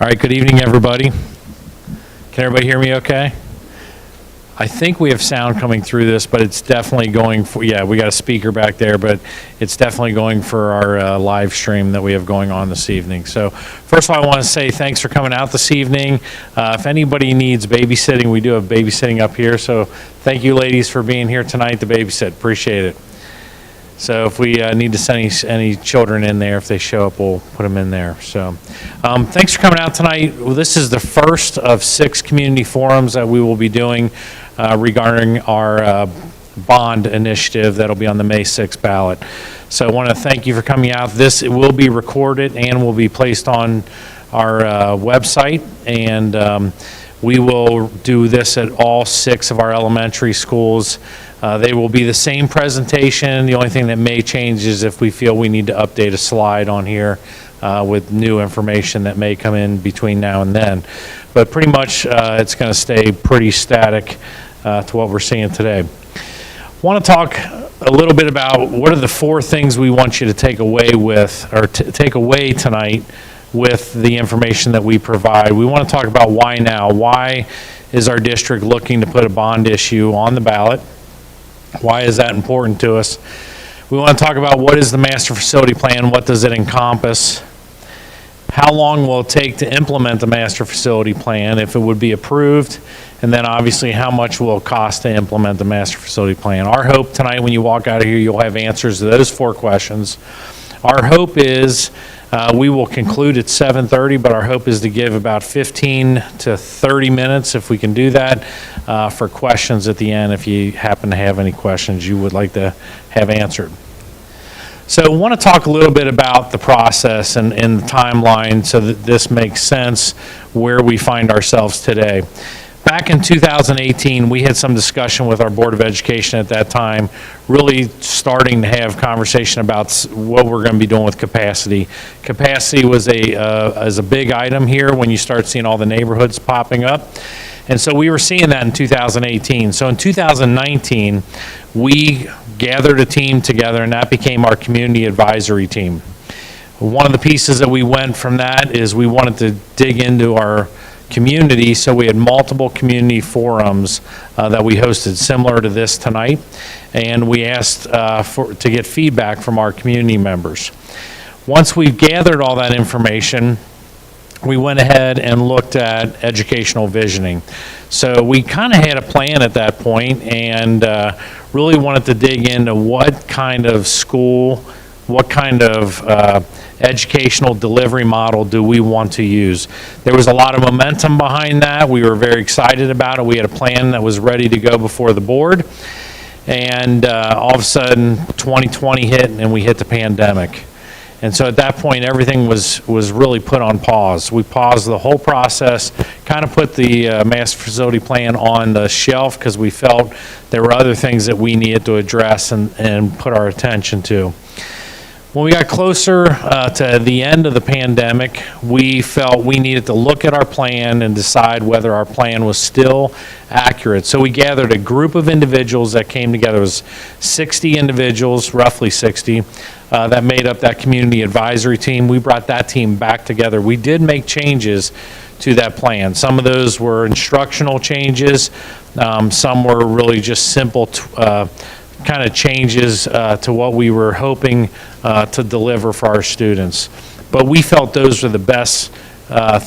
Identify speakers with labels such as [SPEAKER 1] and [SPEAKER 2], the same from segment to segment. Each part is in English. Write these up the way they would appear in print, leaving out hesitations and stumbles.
[SPEAKER 1] All right, good evening, everybody. Can everybody hear me okay? I think we have sound coming through this, but it's definitely going for, yeah, we got a speaker back there, but it's definitely going for our live stream that we have going on this evening. So first of all, I want to say thanks for coming out this evening. If anybody needs babysitting, we do have babysitting up here. So thank you, ladies, for being here tonight to babysit. Appreciate it. So if we need to send any children in there, if they show up, we'll put them in there. So thanks for coming out tonight. Well, this is the first of 6 community forums that we will be doing regarding our bond initiative that'll be on the May 6th ballot. So I want to thank you for coming out. This will be recorded and will be placed on our website, and we will do this at all 6 of our elementary schools. They will be the same presentation. The only thing that may change is if we feel we need to update a slide on here with new information that may come in between now and then. But pretty much it's going to stay pretty static to what we're seeing today. I want to talk a little bit about what are the 4 things we want you to take away with, or take away tonight with the information that we provide. We want to talk about why now. Why is our district looking to put a bond issue on the ballot? Why is that important to us? We want to talk about what is the master facility plan, what does it encompass, how long will it take to implement the master facility plan if it would be approved, and then obviously how much will it cost to implement the master facility plan. Our hope tonight when you walk out of here, you'll have answers to those 4 questions. Our hope is we will conclude at 7:30, but our hope is to give about 15 to 30 minutes, if we can do that, for questions at the end, if you happen to have any questions you would like to have answered. So I want to talk a little bit about the process and the timeline so that this makes sense where we find ourselves today. Back in 2018, we had some discussion with our Board of Education at that time, really starting to have conversation about what we're going to be doing with capacity. Capacity was a big item here when you start seeing all the neighborhoods popping up. And so we were seeing that in 2018. So in 2019, we gathered a team together, and that became our community advisory team. One of the pieces that we went from that is we wanted to dig into our community, so we had multiple community forums that we hosted similar to this tonight, and we asked to get feedback from our community members. Once we've gathered all that information, we went ahead and looked at educational visioning. So we kind of had a plan at that point and really wanted to dig into what kind of school, what kind of educational delivery model do we want to use. There was a lot of momentum behind that. We were very excited about it. We had a plan that was ready to go before the board. And all of a sudden, 2020 hit and we hit the pandemic. And so at that point, everything was really put on pause. We paused the whole process, kind of put the master facility plan on the shelf because we felt there were other things that we needed to address and put our attention to. When we got closer to the end of the pandemic, we felt we needed to look at our plan and decide whether our plan was still accurate. So we gathered a group of individuals that came together. It was 60 individuals, roughly 60, that made up that community advisory team. We brought that team back together. We did make changes to that plan. Some of those were instructional changes. Some were really just simple kind of changes to what we were hoping to deliver for our students. But we felt those were the best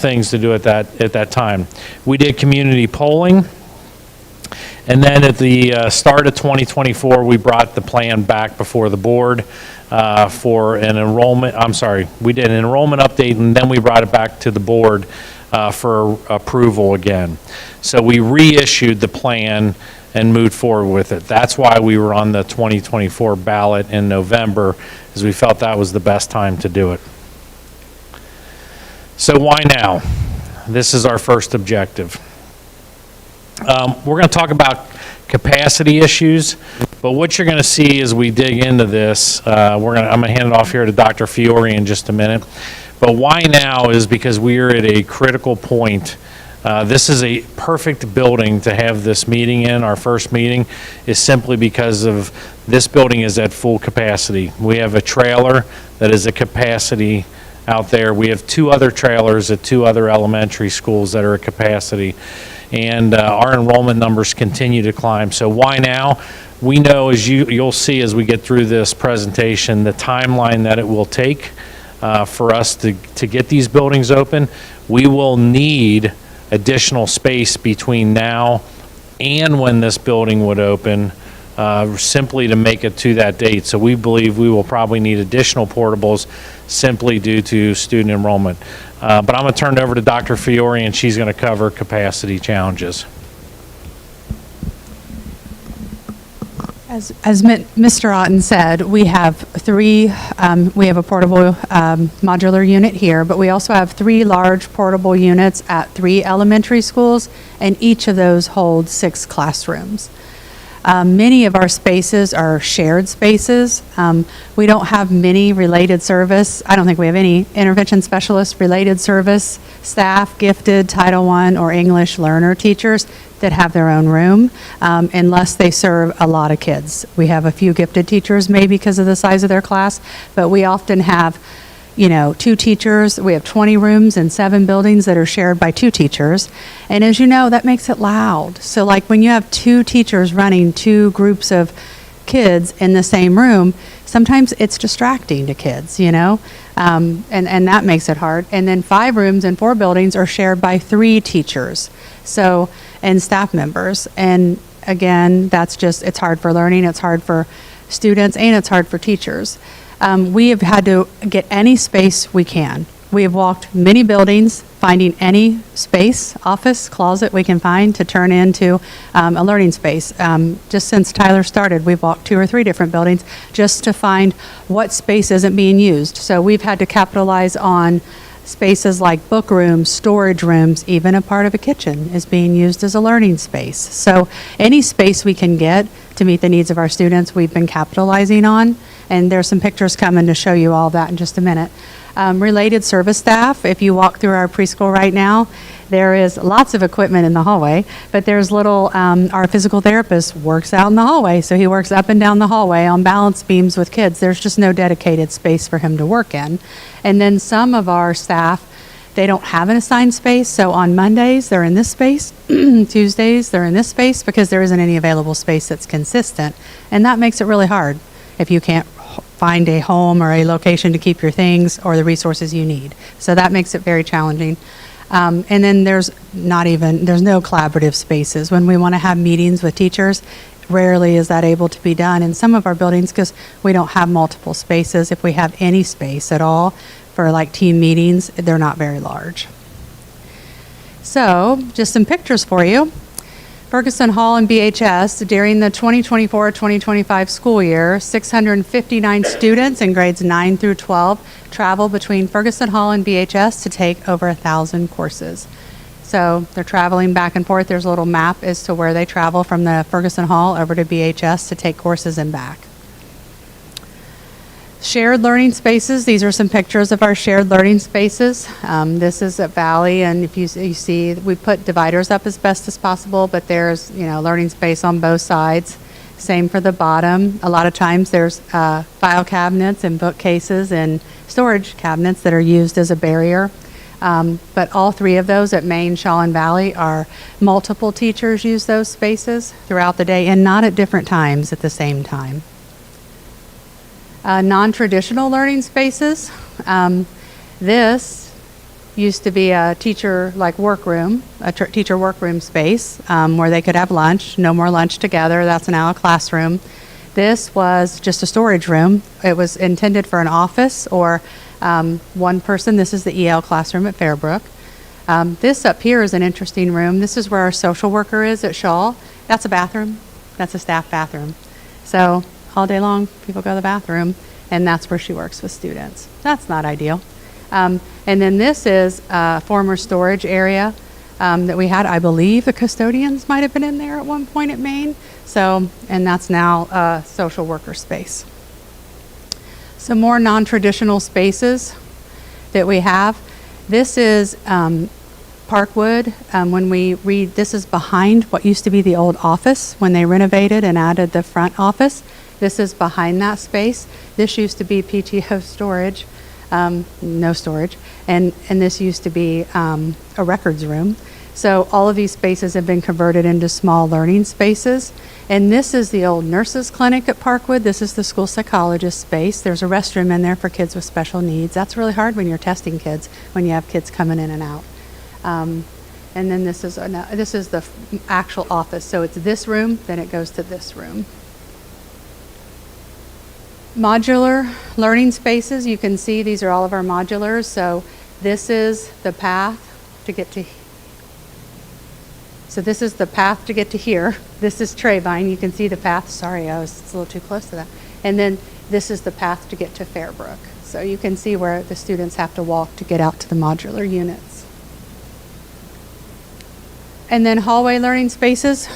[SPEAKER 1] things to do at that time. We did community polling, and then at the start of 2024, we brought the plan back before the board for an enrollment, we did an enrollment update, and then we brought it back to the board for approval again. So we reissued the plan and moved forward with it. That's why we were on the 2024 ballot in November, as we felt that was the best time to do it. So why now? This is our first objective. We're going to talk about capacity issues, but what you're going to see as we dig into this, I'm going to hand it off here to Dr. Fiore in just a minute. But why now is because we are at a critical point. This is a perfect building to have this meeting in. Our first meeting is simply because of this building is at full capacity. We have a trailer that is at capacity out there. We have 2 other trailers at 2 other elementary schools that are at capacity. And our enrollment numbers continue to climb. So why now? We know, as you'll see as we get through this presentation, the timeline that it will take for us to get these buildings open. We will need additional space between now and when this building would open, simply to make it to that date. So we believe we will probably need additional portables simply due to student enrollment. But I'm going to turn it over to Dr. Fiore, and she's going to cover capacity challenges.
[SPEAKER 2] As Mr. Otten said, we have we have a portable modular unit here, but we also have 3 large portable units at 3 elementary schools, and each of those holds 6 classrooms. Many of our spaces are shared spaces. We don't have many related service. I don't think we have any intervention specialist related service staff, gifted Title I or English learner teachers that have their own room, unless they serve a lot of kids. We have a few gifted teachers, maybe because of the size of their class, but we often have 2 teachers. We have 20 rooms in 7 buildings that are shared by 2 teachers. And as you know, that makes it loud. So like when you have 2 teachers running 2 groups of kids in the same room, sometimes it's distracting to kids, and that makes it hard. And then 5 rooms in 4 buildings are shared by 3 teachers, and staff members. And again, it's hard for learning, it's hard for students, and it's hard for teachers. We have had to get any space we can. We have walked many buildings, finding any space, office, closet we can find to turn into a learning space. Just since Tyler started, we've walked 2 or 3 different buildings just to find what space isn't being used. So we've had to capitalize on spaces like book rooms, storage rooms, even a part of a kitchen is being used as a learning space. So any space we can get to meet the needs of our students, we've been capitalizing on. And there's some pictures coming to show you all that in just a minute. Related service staff, if you walk through our preschool right now, there is lots of equipment in the hallway, but there's our physical therapist works out in the hallway, so he works up and down the hallway on balance beams with kids. There's just no dedicated space for him to work in. And then some of our staff, they don't have an assigned space, so on Mondays, they're in this space, Tuesdays, they're in this space, because there isn't any available space that's consistent, and that makes it really hard if you can't find a home or a location to keep your things or the resources you need. So that makes it very challenging. And then there's no collaborative spaces. When we want to have meetings with teachers, rarely is that able to be done in some of our buildings because we don't have multiple spaces. If we have any space at all for like team meetings, they're not very large. So just some pictures for you. Ferguson Hall and BHS, during the 2024-2025 school year, 659 students in grades 9 through 12 travel between Ferguson Hall and BHS to take over 1,000 courses. So they're traveling back and forth. There's a little map as to where they travel from the Ferguson Hall over to BHS to take courses and back. Shared learning spaces. These are some pictures of our shared learning spaces. This is at Valley, and if you see, we put dividers up as best as possible, but there's learning space on both sides. Same for the bottom. A lot of times there's file cabinets and bookcases and storage cabinets that are used as a barrier. But all 3 of those at Main, Shaw, and Valley are multiple teachers use those spaces throughout the day and not at different times at the same time. Non-traditional learning spaces. This used to be a teacher workroom, teacher workroom space where they could have lunch. No more lunch together. That's now a classroom. This was just a storage room. It was intended for an office or one person. This is the EL classroom at Fairbrook. This up here is an interesting room. This is where our social worker is at Shaw. That's a bathroom. That's a staff bathroom. So all day long, people go to the bathroom, and that's where she works with students. That's not ideal. And then this is a former storage area that we had. I believe the custodians might have been in there at one point at Maine. So, and that's now a social worker space. Some more non-traditional spaces that we have. This is Parkwood. When we read, this is behind what used to be the old office when they renovated and added the front office. This is behind that space. This used to be PTO storage. no storage. And this used to be a records room. So all of these spaces have been converted into small learning spaces. And this is the old nurses clinic at Parkwood. This is the school psychologist space. There's a restroom in there for kids with special needs. That's really hard when you're testing kids, when you have kids coming in and out. And then this is the actual office. So it's this room, then it goes to this room. Modular learning spaces, you can see these are all of our modulars. So this is the path to get to here. This is Trebein. You can see the path. Sorry, it's a little too close to that. And then this is the path to get to Fairbrook. So you can see where the students have to walk to get out to the modular units. And then hallway learning spaces,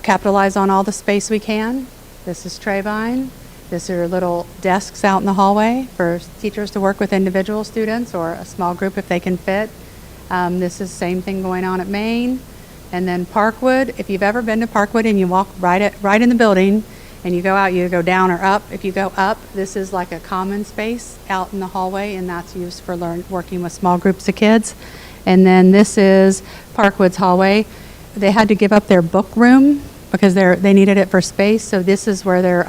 [SPEAKER 2] capitalize on all the space we can. This is Trebein. These are little desks out in the hallway for teachers to work with individual students or a small group if they can fit. This is the same thing going on at Maine. And then Parkwood, if you've ever been to Parkwood and you walk right in the building and you go out, you go down or up. If you go up, this is like a common space out in the hallway, and that's used for working with small groups of kids. And then this is Parkwood's hallway. They had to give up their book room because they needed it for space. So this is where their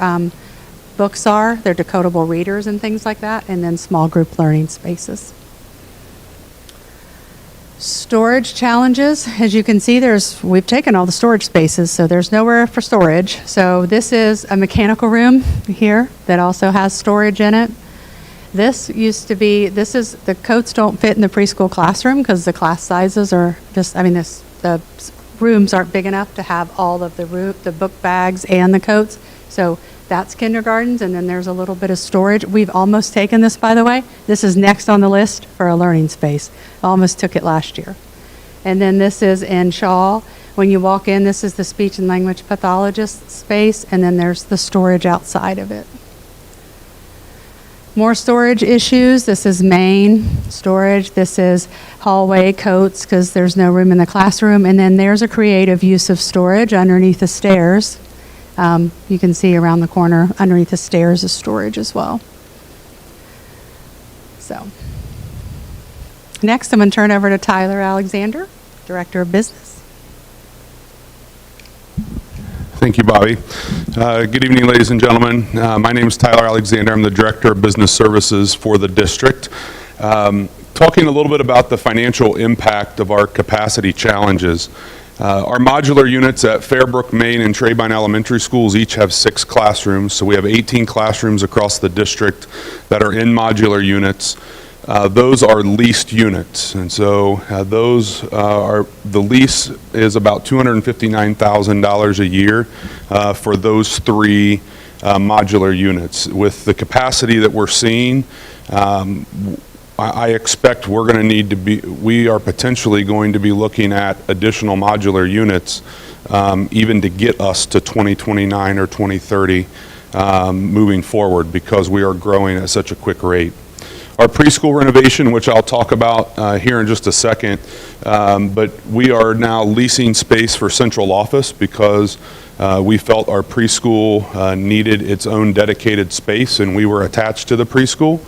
[SPEAKER 2] books are, their decodable readers and things like that, and then small group learning spaces. Storage challenges, as you can see, we've taken all the storage spaces, so there's nowhere for storage. So this is a mechanical room here that also has storage in it. The coats don't fit in the preschool classroom because the class sizes are the rooms aren't big enough to have all of the book bags and the coats. So that's kindergartens, and then there's a little bit of storage. We've almost taken this, by the way. This is next on the list for a learning space. Almost took it last year. And then this is in Shaw. When you walk in, this is the speech and language pathologist space, and then there's the storage outside of it. More storage issues. This is main storage. This is hallway coats because there's no room in the classroom. And then there's a creative use of storage underneath the stairs. You can see around the corner underneath the stairs is storage as well. So next I'm going to turn over to Tyler Alexander, Director of Business.
[SPEAKER 3] Thank you, Bobby. Good evening, ladies and gentlemen. My name is Tyler Alexander. I'm the Director of Business Services for the district. Talking a little bit about the financial impact of our capacity challenges. Our modular units at Fairbrook, Maine and Trebein Elementary Schools each have 6 classrooms, so we have 18 classrooms across the district that are in modular units. Those are leased units, and so the lease is about $259,000 a year for those 3 modular units. With the capacity that we're seeing, I expect we are potentially going to be looking at additional modular units even to get us to 2029 or 2030 moving forward, because we are growing at such a quick rate. Our preschool renovation, which I'll talk about here in just a second, but we are now leasing space for central office because we felt our preschool needed its own dedicated space, and we were attached to the preschool.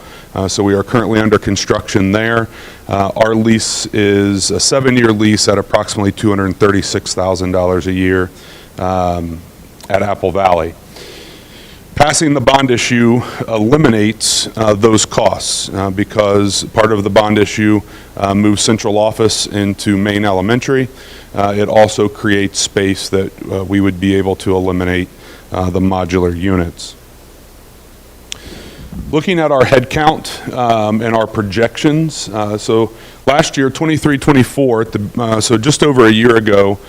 [SPEAKER 3] So we are currently under construction there. Our lease is a 7-year lease at approximately $236,000 a year at Apple Valley. Passing the bond issue eliminates those costs because part of the bond issue moves central office into Maine Elementary. It also creates space that we would be able to eliminate the modular units. Looking at our head count and our projections, so last year, 23-24, so just over a year ago,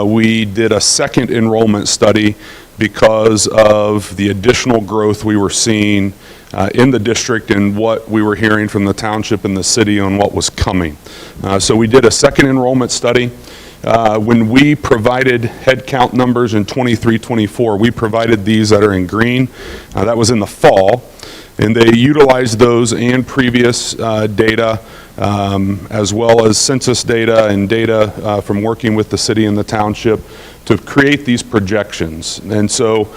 [SPEAKER 3] we did a second enrollment study because of the additional growth we were seeing in the district and what we were hearing from the township and the city on what was coming. So we did a second enrollment study. When we provided head count numbers in 23-24, we provided these that are in green. That was in the fall. And they utilized those and previous data, as well as census data and data from working with the city and the township to create these projections. And so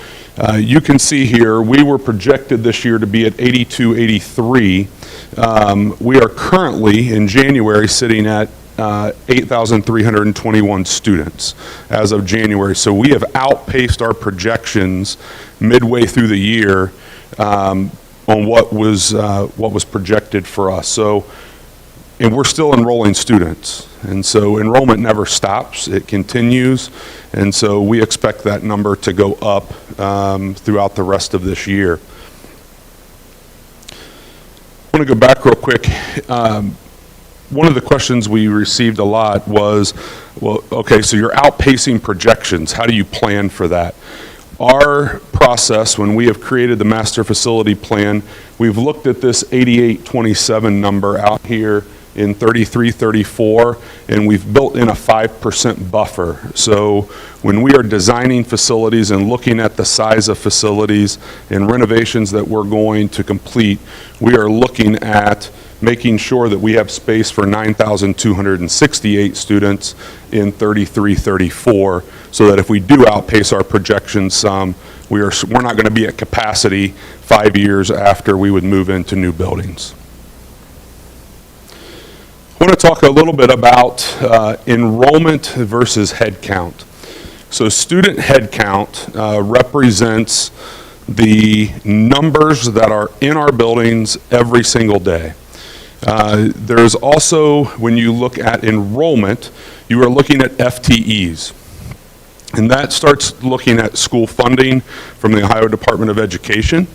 [SPEAKER 3] you can see here, we were projected this year to be at 82, 83. We are currently, in January, sitting at 8,321 students as of January. So we have outpaced our projections midway through the year on what was projected for us. So, and we're still enrolling students. And so enrollment never stops, it continues. And so we expect that number to go up throughout the rest of this year. I want to go back real quick. One of the questions we received a lot was, well, okay, so you're outpacing projections. How do you plan for that? Our process, when we have created the master facility plan, we've looked at this 8827 number out here in 3334, and we've built in a 5% buffer. So when we are designing facilities and looking at the size of facilities and renovations that we're going to complete, we are looking at making sure that we have space for 9,268 students in 3334, so that if we do outpace our projections some, we're not going to be at capacity 5 years after we would move into new buildings. I want to talk a little bit about enrollment versus head count. So student head count represents the numbers that are in our buildings every single day. There's also, when you look at enrollment, you are looking at FTEs. And that starts looking at school funding from the Ohio Department of Education.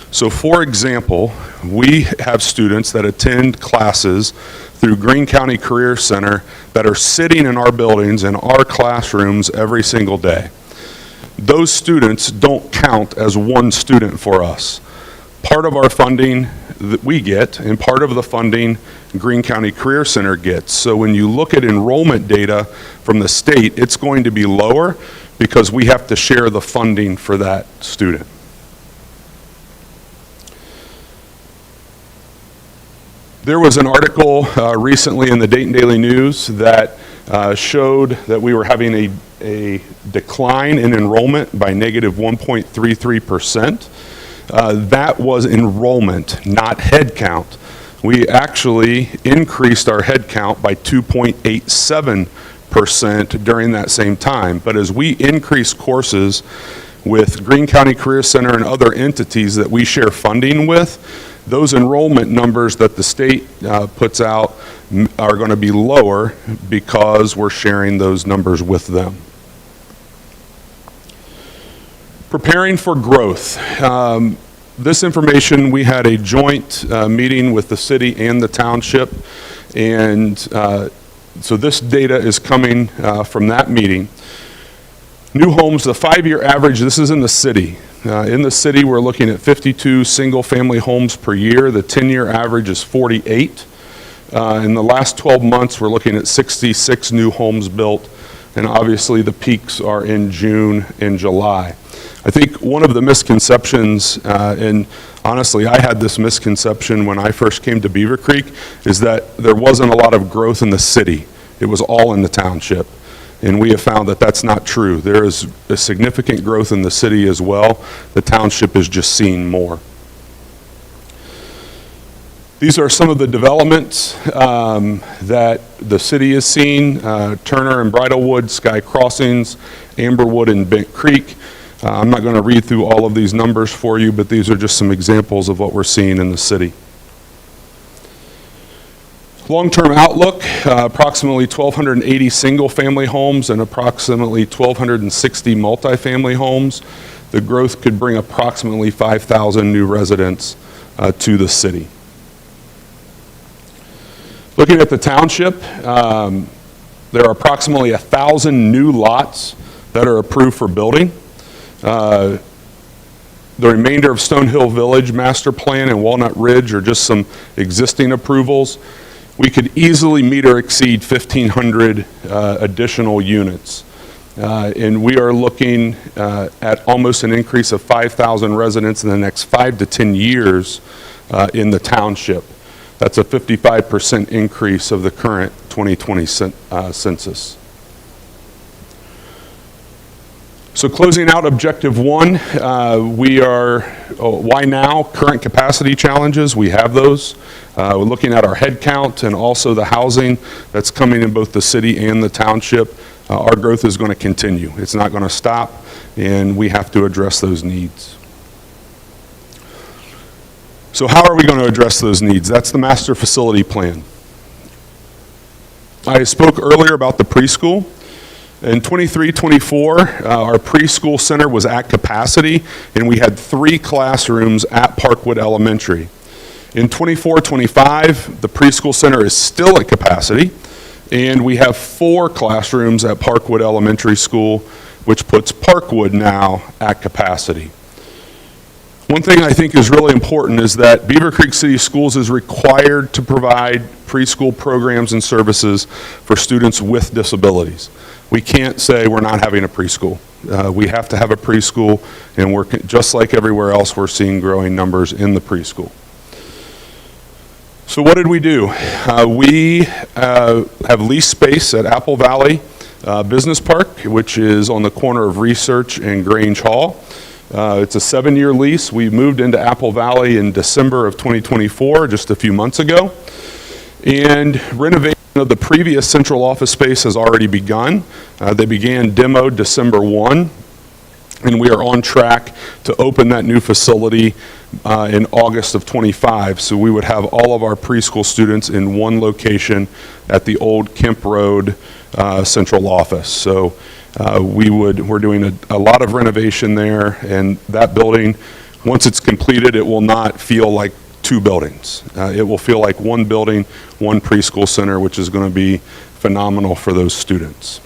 [SPEAKER 3] So for example, we have students that attend classes through Greene County Career Center that are sitting in our buildings, in our classrooms every single day. Those students don't count as one student for us. Part of our funding that we get, and part of the funding Greene County Career Center gets. So when you look at enrollment data from the state, it's going to be lower because we have to share the funding for that student. There was an article recently in the Dayton Daily News that showed that we were having a decline in enrollment by negative 1.33%. That was enrollment, not head count. We actually increased our head count by 2.87% during that same time. But as we increase courses with Greene County Career Center and other entities that we share funding with, those enrollment numbers that the state puts out are going to be lower because we're sharing those numbers with them. Preparing for growth. This information, we had a joint meeting with the city and the township, and so this data is coming from that meeting. New homes, the 5-year average, this is in the city. In the city, we're looking at 52 single-family homes per year. The 10-year average is 48. In the last 12 months, we're looking at 66 new homes built, and obviously the peaks are in June and July. I think one of the misconceptions, and honestly, I had this misconception when I first came to Beavercreek, is that there wasn't a lot of growth in the city. It was all in the township. And we have found that that's not true. There is a significant growth in the city as well. The township is just seeing more. These are some of the developments that the city is seeing. Turner and Bridlewood, Sky Crossings, Amberwood and Bent Creek. I'm not going to read through all of these numbers for you, but these are just some examples of what we're seeing in the city. Long-term outlook, approximately 1,280 single-family homes and approximately 1,260 multifamily homes. The growth could bring approximately 5,000 new residents to the city. Looking at the township, there are approximately 1,000 new lots that are approved for building. The remainder of Stonehill Village Master Plan and Walnut Ridge are just some existing approvals. We could easily meet or exceed 1,500 additional units. And we are looking at almost an increase of 5,000 residents in the next 5 to 10 years in the township. That's a 55% increase of the current 2020 census. So closing out objective 1, we are, why now? Current capacity challenges, we have those. We're looking at our head count and also the housing that's coming in both the city and the township. Our growth is going to continue. It's not going to stop, and we have to address those needs. So how are we going to address those needs? That's the master facility plan. I spoke earlier about the preschool. In 23-24, our preschool center was at capacity, and we had 3 classrooms at Parkwood Elementary. In 24-25, the preschool center is still at capacity, and we have 4 classrooms at Parkwood Elementary School, which puts Parkwood now at capacity. One thing I think is really important is that Beavercreek City Schools is required to provide preschool programs and services for students with disabilities. We can't say we're not having a preschool. We have to have a preschool, and we're just like everywhere else, we're seeing growing numbers in the preschool. So what did we do? We have leased space at Apple Valley Business Park, which is on the corner of Research and Grange Hall. It's a 7-year lease. We moved into Apple Valley in December of 2024, just a few months ago. And renovation of the previous central office space has already begun. They began demo December 1, and we are on track to open that new facility in August of 25. So we would have all of our preschool students in one location at the old Kemp Road central office. So we're doing a lot of renovation there, and that building, once it's completed, it will not feel like 2 buildings. It will feel like 1 building, 1 preschool center, which is going to be phenomenal for those students.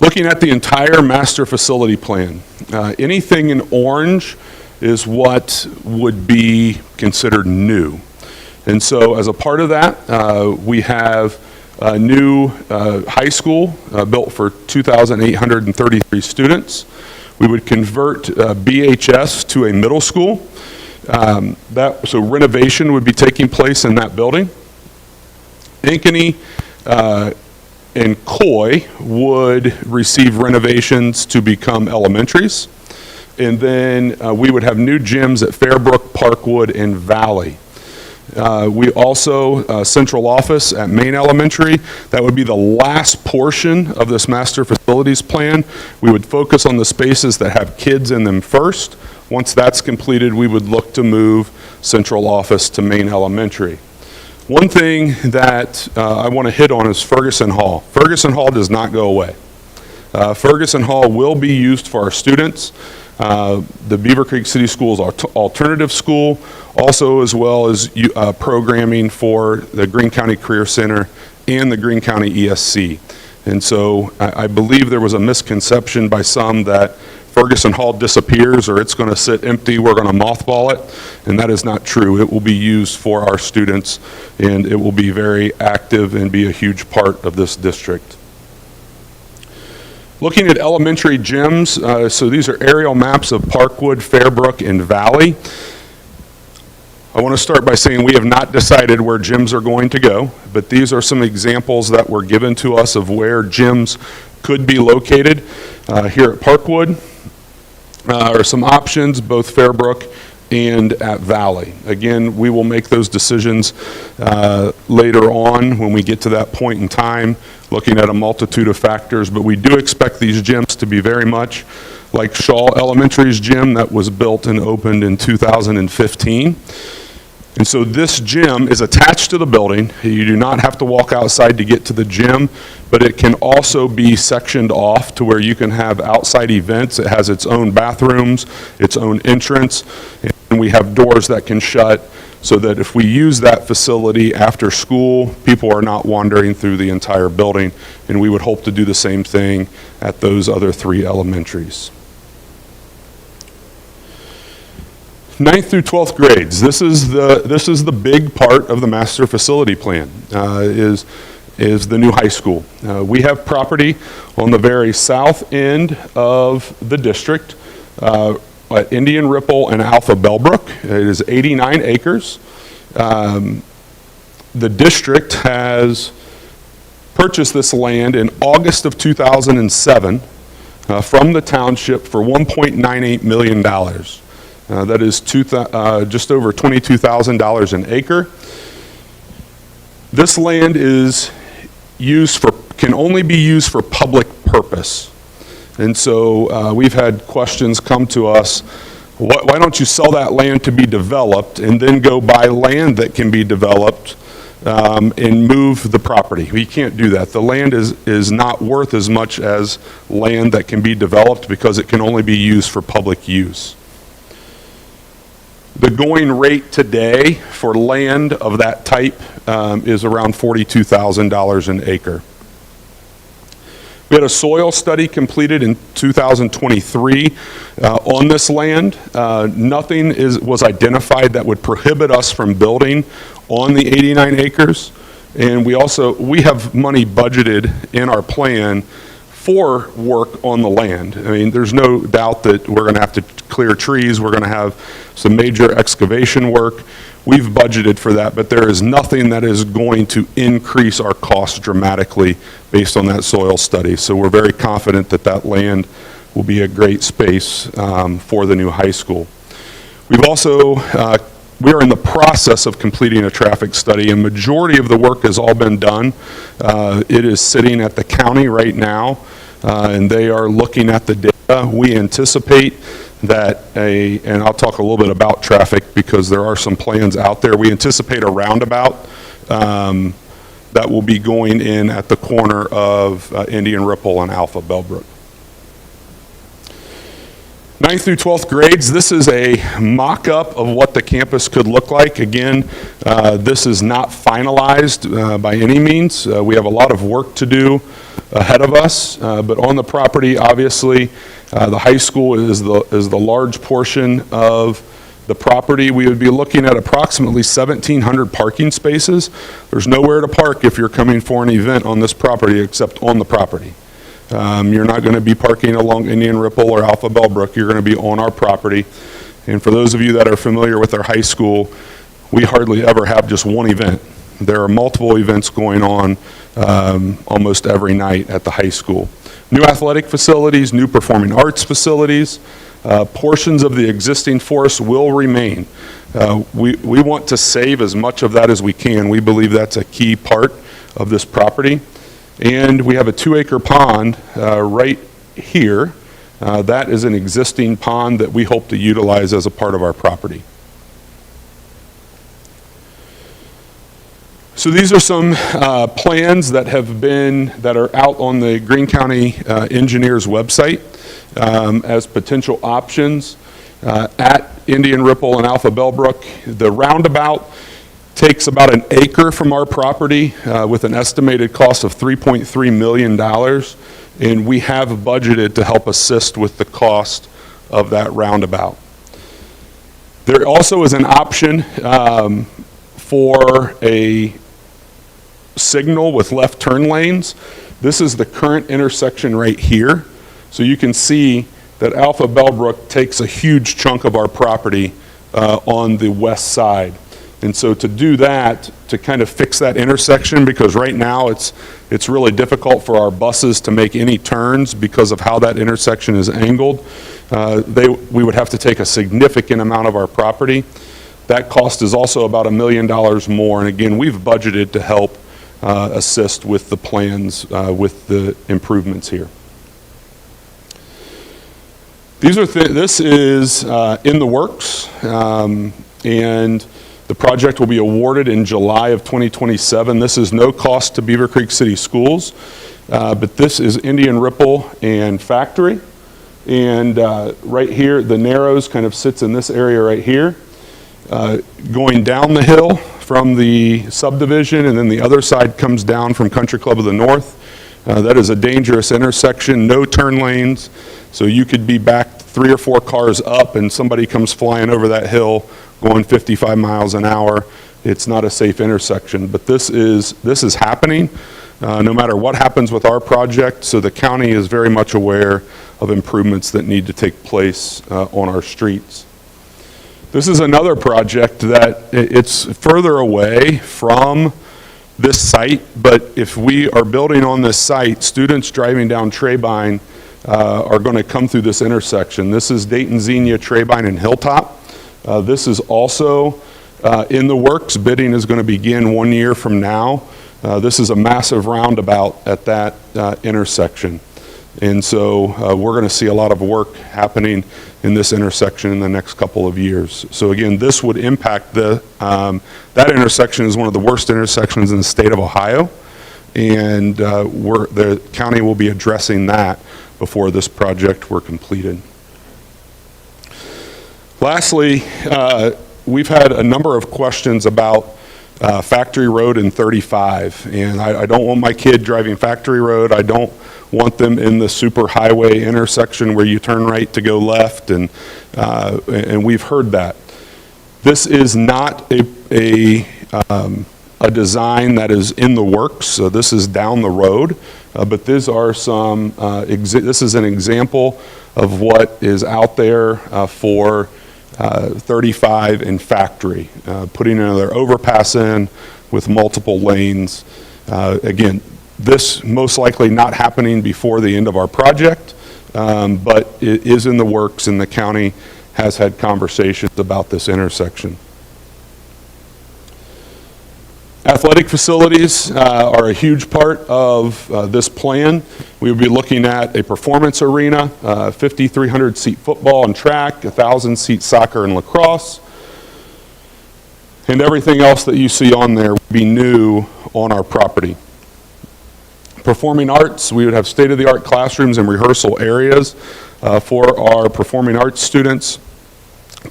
[SPEAKER 3] Looking at the entire master facility plan, anything in orange is what would be considered new. And so as a part of that, we have a new high school built for 2,833 students. We would convert BHS to a middle school. So renovation would be taking place in that building. Ankeny and Coy would receive renovations to become elementaries. And then we would have new gyms at Fairbrook, Parkwood, and Valley. We also, central office at Main Elementary, that would be the last portion of this master facilities plan. We would focus on the spaces that have kids in them first. Once that's completed, we would look to move central office to Main Elementary. One thing that I want to hit on is Ferguson Hall. Ferguson Hall does not go away. Ferguson Hall will be used for our students. The Beavercreek City Schools alternative school, also as well as programming for the Greene County Career Center and the Greene County ESC. And so I believe there was a misconception by some that Ferguson Hall disappears or it's going to sit empty, we're going to mothball it, and that is not true. It will be used for our students, and it will be very active and be a huge part of this district. Looking at elementary gyms, so these are aerial maps of Parkwood, Fairbrook, and Valley. I want to start by saying we have not decided where gyms are going to go, but these are some examples that were given to us of where gyms could be located. Here at Parkwood are some options, both Fairbrook and at Valley. Again, we will make those decisions later on when we get to that point in time, looking at a multitude of factors, but we do expect these gyms to be very much like Shaw Elementary's gym that was built and opened in 2015. And so this gym is attached to the building. You do not have to walk outside to get to the gym, but it can also be sectioned off to where you can have outside events. It has its own bathrooms, its own entrance, and we have doors that can shut so that if we use that facility after school, people are not wandering through the entire building, and we would hope to do the same thing at those other 3 elementaries. 9th through 12th grades. This is the big part of the master facility plan, is the new high school. We have property on the very south end of the district at Indian Ripple and Alpha Bellbrook. It is 89 acres. The district has purchased this land in August of 2007. from the township for $1.98 million. That is just over $22,000 an acre. This land is can only be used for public purpose. And so we've had questions come to us, why don't you sell that land to be developed and then go buy land that can be developed and move the property? We can't do that. The land is not worth as much as land that can be developed because it can only be used for public use. The going rate today for land of that type is around $42,000 an acre. We had a soil study completed in 2023 on this land. Nothing was identified that would prohibit us from building on the 89 acres. And we have money budgeted in our plan for work on the land. I mean, there's no doubt that we're going to have to clear trees. We're going to have some major excavation work. We've budgeted for that, but there is nothing that is going to increase our costs dramatically based on that soil study. So we're very confident that that land will be a great space for the new high school. We've also, we are in the process of completing a traffic study, and majority of the work has all been done. It is sitting at the county right now, and they are looking at the data. We anticipate that and I'll talk a little bit about traffic because there are some plans out there. We anticipate a roundabout that will be going in at the corner of Indian Ripple and Alpha Bellbrook. 9th through 12th grades, this is a mock-up of what the campus could look like. Again, this is not finalized by any means. We have a lot of work to do ahead of us, but on the property, obviously, the high school is the large portion of the property. We would be looking at approximately 1,700 parking spaces. There's nowhere to park if you're coming for an event on this property except on the property. You're not going to be parking along Indian Ripple or Alpha Bellbrook. You're going to be on our property. And for those of you that are familiar with our high school, we hardly ever have just one event. There are multiple events going on almost every night at the high school. New athletic facilities, new performing arts facilities, portions of the existing forest will remain. We want to save as much of that as we can. We believe that's a key part of this property. And we have a 2-acre pond right here. That is an existing pond that we hope to utilize as a part of our property. So these are some plans that are out on the Greene County Engineers website as potential options at Indian Ripple and Alpha Bellbrook. The roundabout takes about an acre from our property with an estimated cost of $3.3 million, and we have budgeted to help assist with the cost of that roundabout. There also is an option for a signal with left turn lanes. This is the current intersection right here. So you can see that Alpha Bellbrook takes a huge chunk of our property on the west side. And so to do that, to kind of fix that intersection, because right now it's really difficult for our buses to make any turns because of how that intersection is angled, we would have to take a significant amount of our property. That cost is also about $1 million more. And again, we've budgeted to help assist with the plans with the improvements here. This is in the works, and the project will be awarded in July of 2027. This is no cost to Beavercreek City Schools, but this is Indian Ripple and Factory. And right here, the Narrows kind of sits in this area right here. Going down the hill from the subdivision, and then the other side comes down from Country Club of the North. That is a dangerous intersection, no turn lanes, so you could be back 3 or 4 cars up and somebody comes flying over that hill going 55 miles an hour. It's not a safe intersection, but this is happening no matter what happens with our project, so the county is very much aware of improvements that need to take place on our streets. This is another project that it's further away from this site, but if we are building on this site, students driving down Trebein are going to come through this intersection. This is Dayton, Xenia, Trebein, and Hilltop. This is also in the works. Bidding is going to begin 1 year from now. This is a massive roundabout at that intersection. And so we're going to see a lot of work happening in this intersection in the next couple of years. So again, this would impact that intersection is one of the worst intersections in the state of Ohio. And the county will be addressing that before this project were completed. Lastly, we've had a number of questions about Factory Road and 35. And I don't want my kid driving Factory Road. I don't want them in the super highway intersection where you turn right to go left, and we've heard that. This is not a design that is in the works. So this is down the road, but these are some. This is an example of what is out there for 35 and Factory, putting another overpass in with multiple lanes. Again, this most likely not happening before the end of our project, but it is in the works, and the county has had conversations about this intersection. Athletic facilities are a huge part of this plan. We will be looking at a performance arena, 5,300 seat football and track, 1,000 seat soccer and lacrosse, and everything else that you see on there will be new on our property. Performing arts, we would have state-of-the-art classrooms and rehearsal areas for our performing arts students.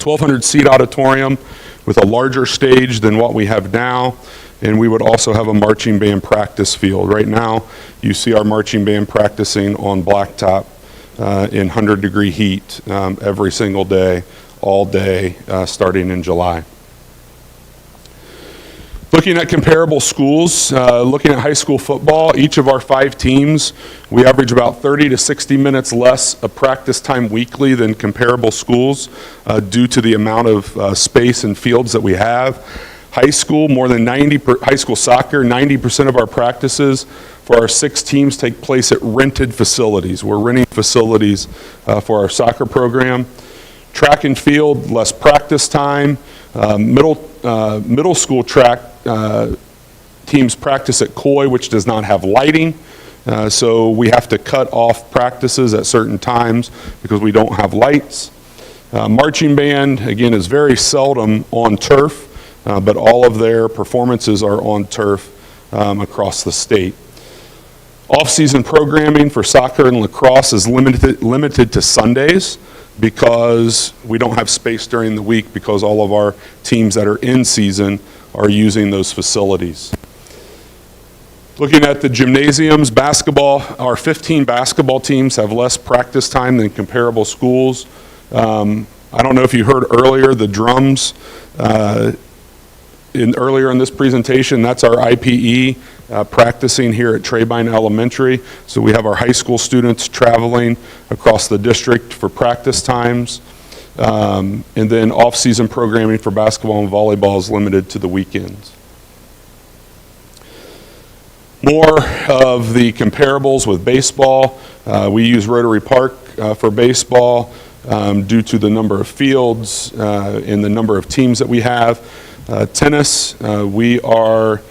[SPEAKER 3] 1,200 seat auditorium with a larger stage than what we have now. And we would also have a marching band practice field. Right now, you see our marching band practicing on blacktop in 100-degree heat every single day, all day, starting in July. Looking at comparable schools, looking at high school football, each of our 5 teams, we average about 30 to 60 minutes less of practice time weekly than comparable schools due to the amount of space and fields that we have. High school, high school soccer, 90% of our practices for our 6 teams take place at rented facilities. We're renting facilities for our soccer program. Track and field, less practice time. Middle school track teams practice at Coy, which does not have lighting. So we have to cut off practices at certain times because we don't have lights. Marching band, again, is very seldom on turf. But all of their performances are on turf across the state. Off-season programming for soccer and lacrosse is limited to Sundays because we don't have space during the week because all of our teams that are in season are using those facilities. Looking at the gymnasiums, basketball, our 15 basketball teams have less practice time than comparable schools. I don't know if you heard earlier, the drums, earlier in this presentation, that's our IPE practicing here at Trebein Elementary. So we have our high school students traveling across the district for practice times. And then off-season programming for basketball and volleyball is limited to the weekends. More of the comparables with baseball. We use Rotary Park for baseball due to the number of fields and the number of teams that we have. Tennis, we are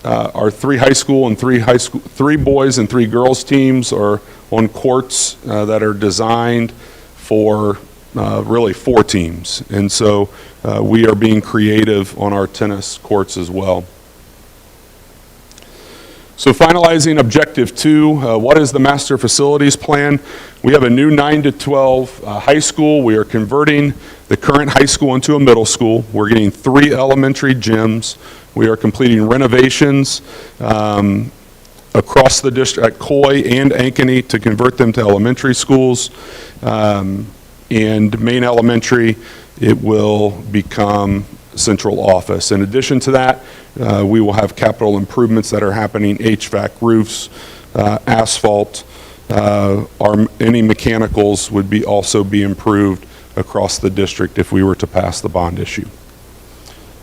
[SPEAKER 3] our 3 high school and 3 boys and 3 girls teams are on courts that are designed for really 4 teams. And so we are being creative on our tennis courts as well. So finalizing objective 2, what is the master facilities plan? We have a new 9 to 12 high school. We are converting the current high school into a middle school. We're getting 3 elementary gyms. We are completing renovations across the district at Coy and Ankeny to convert them to elementary schools. And Main Elementary, it will become central office. In addition to that, we will have capital improvements that are happening, HVAC, roofs, asphalt, any mechanicals would also be improved across the district if we were to pass the bond issue.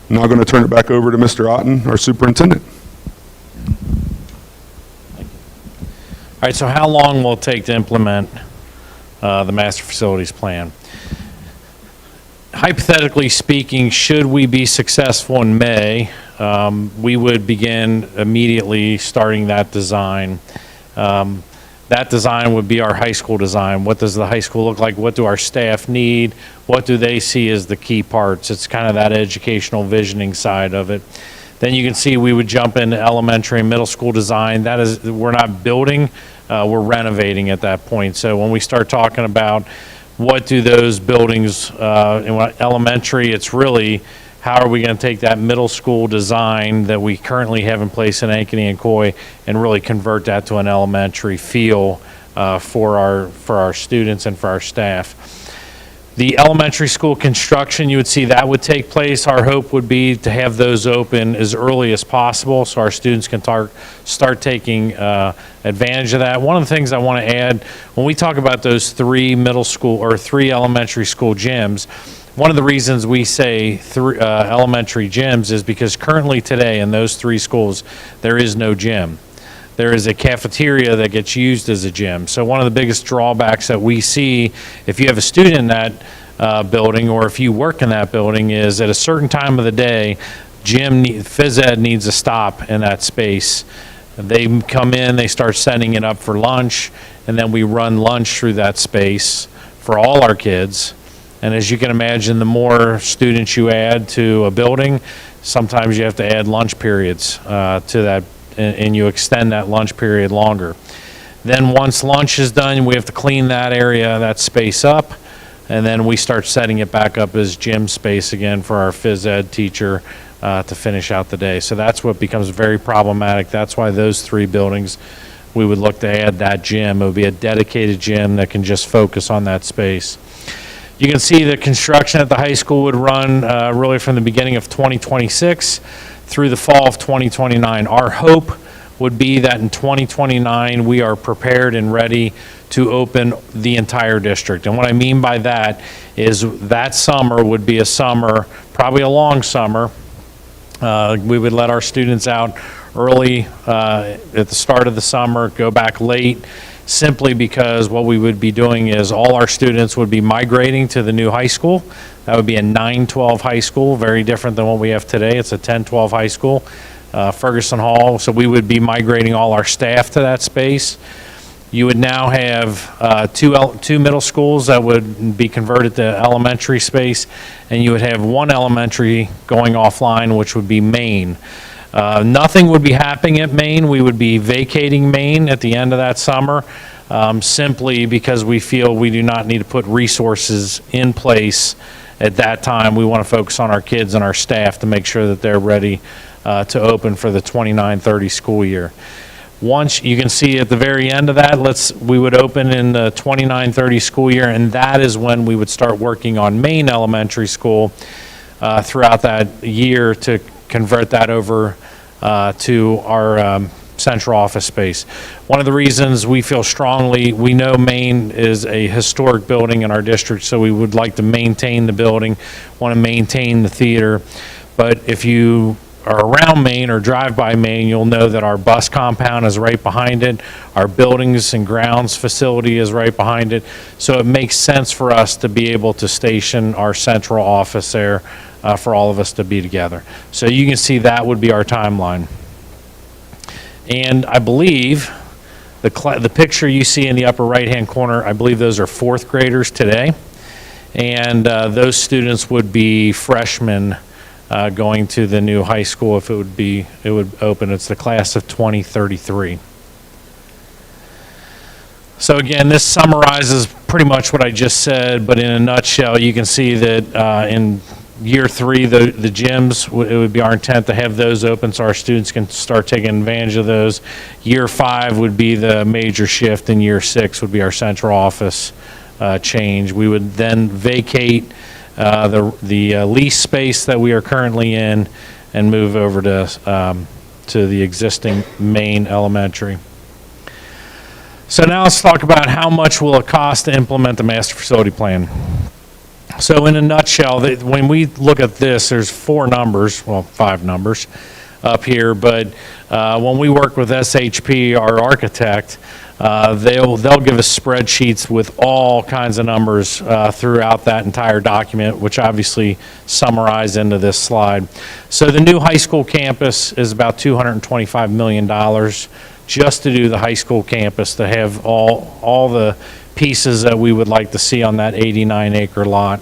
[SPEAKER 3] I'm now going to turn it back over to Mr. Otten, our superintendent.
[SPEAKER 1] All right, so how long will it take to implement the master facilities plan. Hypothetically speaking, should we be successful in May, we would begin immediately starting that design. That design would be our high school design. What does the high school look like? What do our staff need? What do they see as the key parts? It's kind of that educational visioning side of it. Then you can see we would jump into elementary and middle school design. That is, we're not building, we're renovating at that point. So when we start talking about what do those buildings, in elementary, it's really how are we going to take that middle school design that we currently have in place in Ankeny and Coy and really convert that to an elementary feel for our students and for our staff. The elementary school construction, you would see that would take place. Our hope would be to have those open as early as possible so our students can start taking advantage of that. One of the things I want to add, when we talk about those 3 middle school or 3 elementary school gyms, one of the reasons we say elementary gyms is because currently today in those 3 schools, there is no gym. There is a cafeteria that gets used as a gym. So one of the biggest drawbacks that we see if you have a student in that building or if you work in that building is at a certain time of the day, phys ed needs to stop in that space. They come in, they start setting it up for lunch, and then we run lunch through that space for all our kids. And as you can imagine, the more students you add to a building, sometimes you have to add lunch periods to that, and you extend that lunch period longer. Then once lunch is done, we have to clean that area, that space up, and then we start setting it back up as gym space again for our phys ed teacher to finish out the day. So that's what becomes very problematic. That's why those 3 buildings, we would look to add that gym. It would be a dedicated gym that can just focus on that space. You can see the construction at the high school would run really from the beginning of 2026 through the fall of 2029. Our hope would be that in 2029, we are prepared and ready to open the entire district. And what I mean by that is that summer would be a summer, probably a long summer. We would let our students out early at the start of the summer, go back late, simply because what we would be doing is all our students would be migrating to the new high school. That would be a 9-12 high school, very different than what we have today. It's a 10-12 high school, Ferguson Hall. So we would be migrating all our staff to that space. You would now have two middle schools that would be converted to elementary space, and you would have 1 elementary going offline, which would be Maine. Nothing would be happening at Maine. We would be vacating Maine at the end of that summer, simply because we feel we do not need to put resources in place at that time. We want to focus on our kids and our staff to make sure that they're ready to open for the 29-30 school year. Once you can see at the very end of that, we would open in the 29-30 school year, and that is when we would start working on Maine Elementary School throughout that year to convert that over to our central office space. One of the reasons we feel strongly, we know Maine is a historic building in our district, so we would like to maintain the building, want to maintain the theater. But if you are around Maine or drive by Maine, you'll know that our bus compound is right behind it. Our buildings and grounds facility is right behind it. So it makes sense for us to be able to station our central office there for all of us to be together. So you can see that would be our timeline. And I believe the picture you see in the upper right-hand corner, I believe those are 4th graders today. And those students would be freshmen going to the new high school if it would open. It's the class of 2033. So again, this summarizes pretty much what I just said, but in a nutshell, you can see that in year 3, the gyms, it would be our intent to have those open so our students can start taking advantage of those. Year 5 would be the major shift, and year 6 would be our central office change. We would then vacate the lease space that we are currently in and move over to the existing Maine Elementary. So now let's talk about how much will it cost to implement the master facility plan. So in a nutshell, when we look at this, there's 5 numbers. up here, but when we work with SHP, our architect, they'll give us spreadsheets with all kinds of numbers throughout that entire document, which obviously summarize into this slide. So the new high school campus is about $225 million just to do the high school campus, to have all the pieces that we would like to see on that 89-acre lot.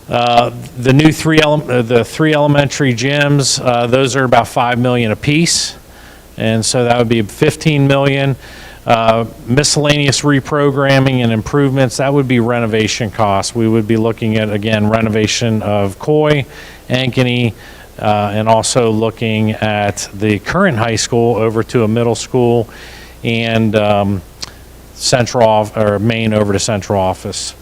[SPEAKER 1] The new three elementary gyms, those are about $5 million apiece, and so that would be $15 million. Miscellaneous reprogramming and improvements, that would be renovation costs. We would be looking at, again, renovation of Coy, Ankeny, and also looking at the current high school over to a middle school, and Main over to central office.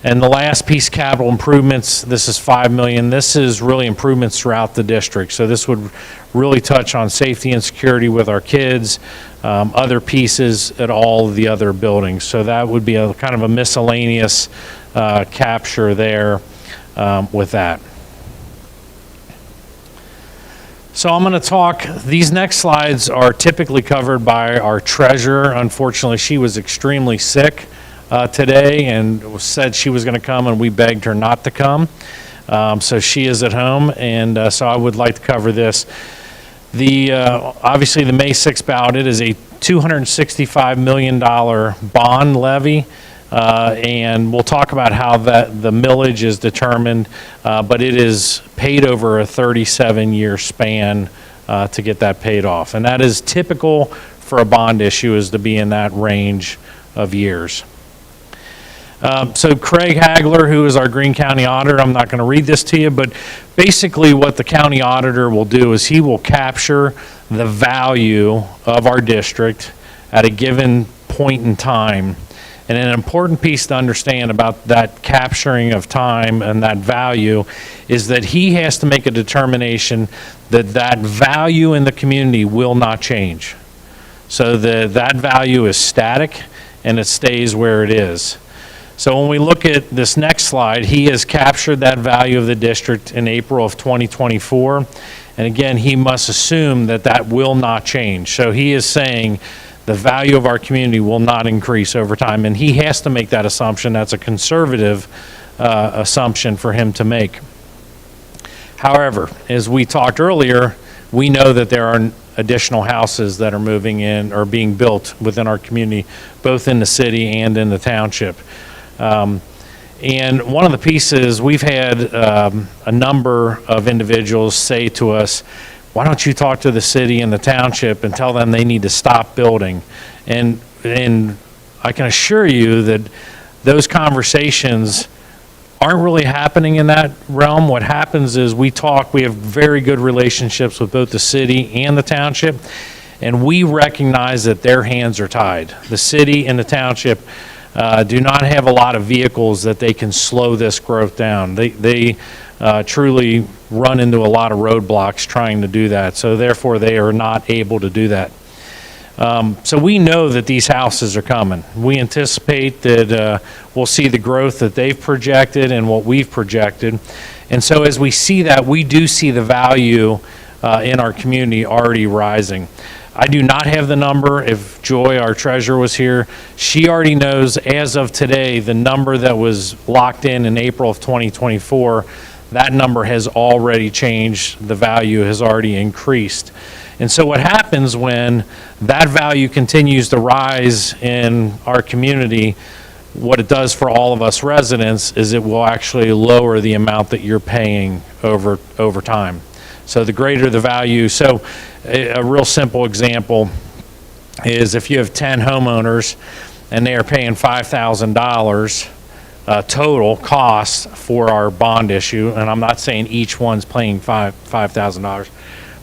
[SPEAKER 1] And the last piece, capital improvements, this is $5 million. This is really improvements throughout the district. So this would really touch on safety and security with our kids, other pieces at all of the other buildings. So that would be a kind of a miscellaneous capture there with that. So I'm going to talk, these next slides are typically covered by our treasurer. Unfortunately, she was extremely sick today and said she was going to come, and we begged her not to come. So she is at home, and so I would like to cover this. Obviously, the May 6th ballot, it is a $265 million bond levy, and we'll talk about how the millage is determined, but it is paid over a 37-year span to get that paid off. And that is typical for a bond issue, is to be in that range of years. So Craig Hagler, who is our Greene County auditor, I'm not going to read this to you, but basically what the county auditor will do is he will capture the value of our district at a given point in time. And an important piece to understand about that capturing of time and that value is that he has to make a determination that that value in the community will not change. So that value is static and it stays where it is. So when we look at this next slide, he has captured that value of the district in April of 2024. And again, he must assume that that will not change. So he is saying the value of our community will not increase over time. And he has to make that assumption. That's a conservative assumption for him to make. However, as we talked earlier, we know that there are additional houses that are moving in or being built within our community, both in the city and in the township. And one of the pieces, we've had a number of individuals say to us, why don't you talk to the city and the township and tell them they need to stop building? And I can assure you that those conversations aren't really happening in that realm. What happens is we have very good relationships with both the city and the township, and we recognize that their hands are tied. The city and the township do not have a lot of vehicles that they can slow this growth down. They truly run into a lot of roadblocks trying to do that, so therefore they are not able to do that. So we know that these houses are coming. We anticipate that we'll see the growth that they've projected and what we've projected. And so as we see that, we do see the value in our community already rising. I do not have the number. If Joy, our treasurer, was here, she already knows as of today the number that was locked in April of 2024. That number has already changed. The value has already increased. And so what happens when that value continues to rise in our community, what it does for all of us residents is it will actually lower the amount that you're paying over time. So the greater the value. So a real simple example is if you have 10 homeowners and they are paying $5,000 total costs for our bond issue, and I'm not saying each one's paying $5,000.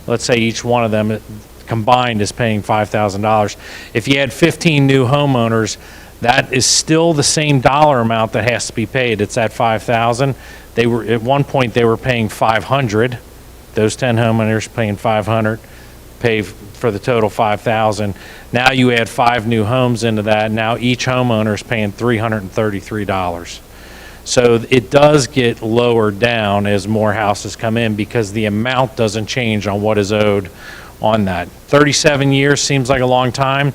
[SPEAKER 1] Let's say each one of them combined is paying $5,000. If you had 15 new homeowners, that is still the same dollar amount that has to be paid. It's at $5,000. They were at one point they were paying $500. Those 10 homeowners paying $500, pay for the total $5,000. Now you add 5 new homes into that. Now each homeowner is paying $333. So it does get lowered down as more houses come in because the amount doesn't change on what is owed on that. 37 years seems like a long time,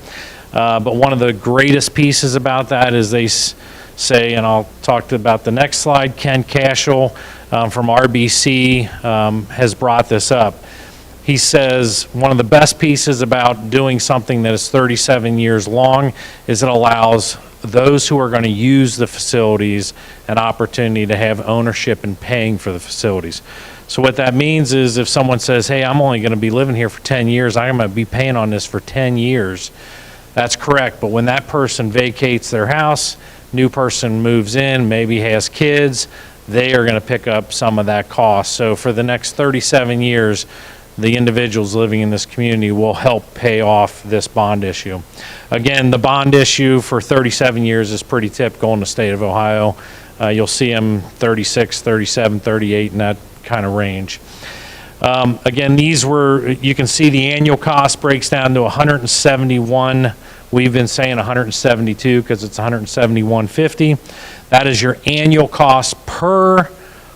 [SPEAKER 1] but one of the greatest pieces about that is they say, and I'll talk about the next slide, Ken Cashel from RBC has brought this up. He says one of the best pieces about doing something that is 37 years long is it allows those who are going to use the facilities an opportunity to have ownership and paying for the facilities. So what that means is if someone says, hey, I'm only going to be living here for 10 years, I'm going to be paying on this for 10 years, that's correct. But when that person vacates their house, new person moves in, maybe has kids, they are going to pick up some of that cost. So for the next 37 years, the individuals living in this community will help pay off this bond issue. Again, the bond issue for 37 years is pretty typical in the state of Ohio. You'll see them 36, 37, 38 in that kind of range. Again, these were, you can see the annual cost breaks down to 171. We've been saying 172 because it's 171.50. That is your annual cost per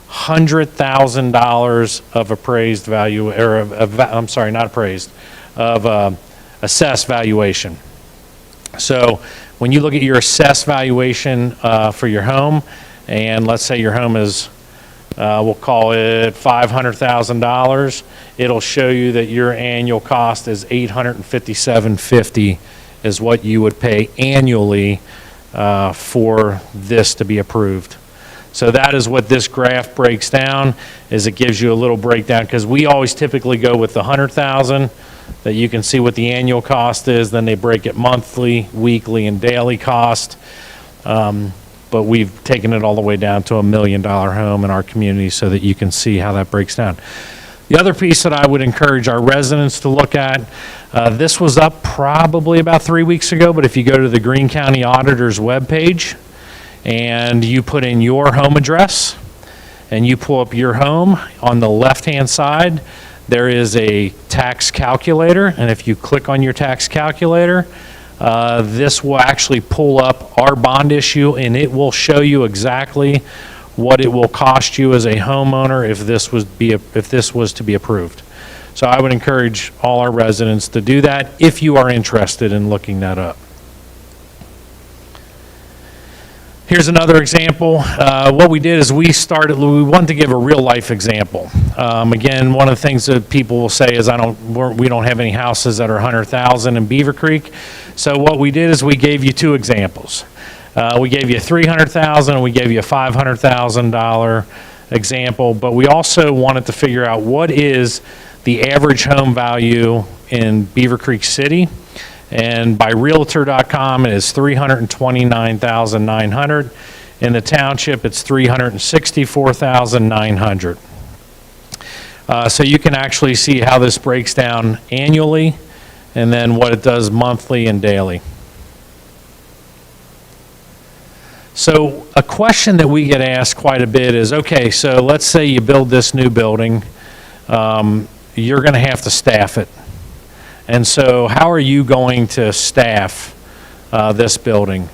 [SPEAKER 1] $100,000 of appraised value, or I'm sorry, not appraised, of assessed valuation. So when you look at your assessed valuation for your home, and let's say your home is, we'll call it $500,000, it'll show you that your annual cost is $857.50 is what you would pay annually for this to be approved. So that is what this graph breaks down, is it gives you a little breakdown, because we always typically go with the 100,000, that you can see what the annual cost is, then they break it monthly, weekly, and daily cost. But we've taken it all the way down to $1 million home in our community so that you can see how that breaks down. The other piece that I would encourage our residents to look at, this was up probably about 3 weeks ago, but if you go to the Greene County Auditor's webpage, and you put in your home address, and you pull up your home, on the left-hand side, there is a tax calculator, and if you click on your tax calculator, this will actually pull up our bond issue, and it will show you exactly what it will cost you as a homeowner if this was to be approved. So I would encourage all our residents to do that if you are interested in looking that up. Here's another example. What we did is we wanted to give a real life example. Again, one of the things that people will say is we don't have any houses that are 100,000 in Beavercreek. So what we did is we gave you two examples. We gave you a 300,000 and we gave you a $500,000 example, but we also wanted to figure out what is the average home value in Beavercreek City. And by Realtor.com, it is $329,900. In the township, it's $364,900. So you can actually see how this breaks down annually, and then what it does monthly and daily. So a question that we get asked quite a bit is, okay, so let's say you build this new building, you're going to have to staff it. And so how are you going to staff this building?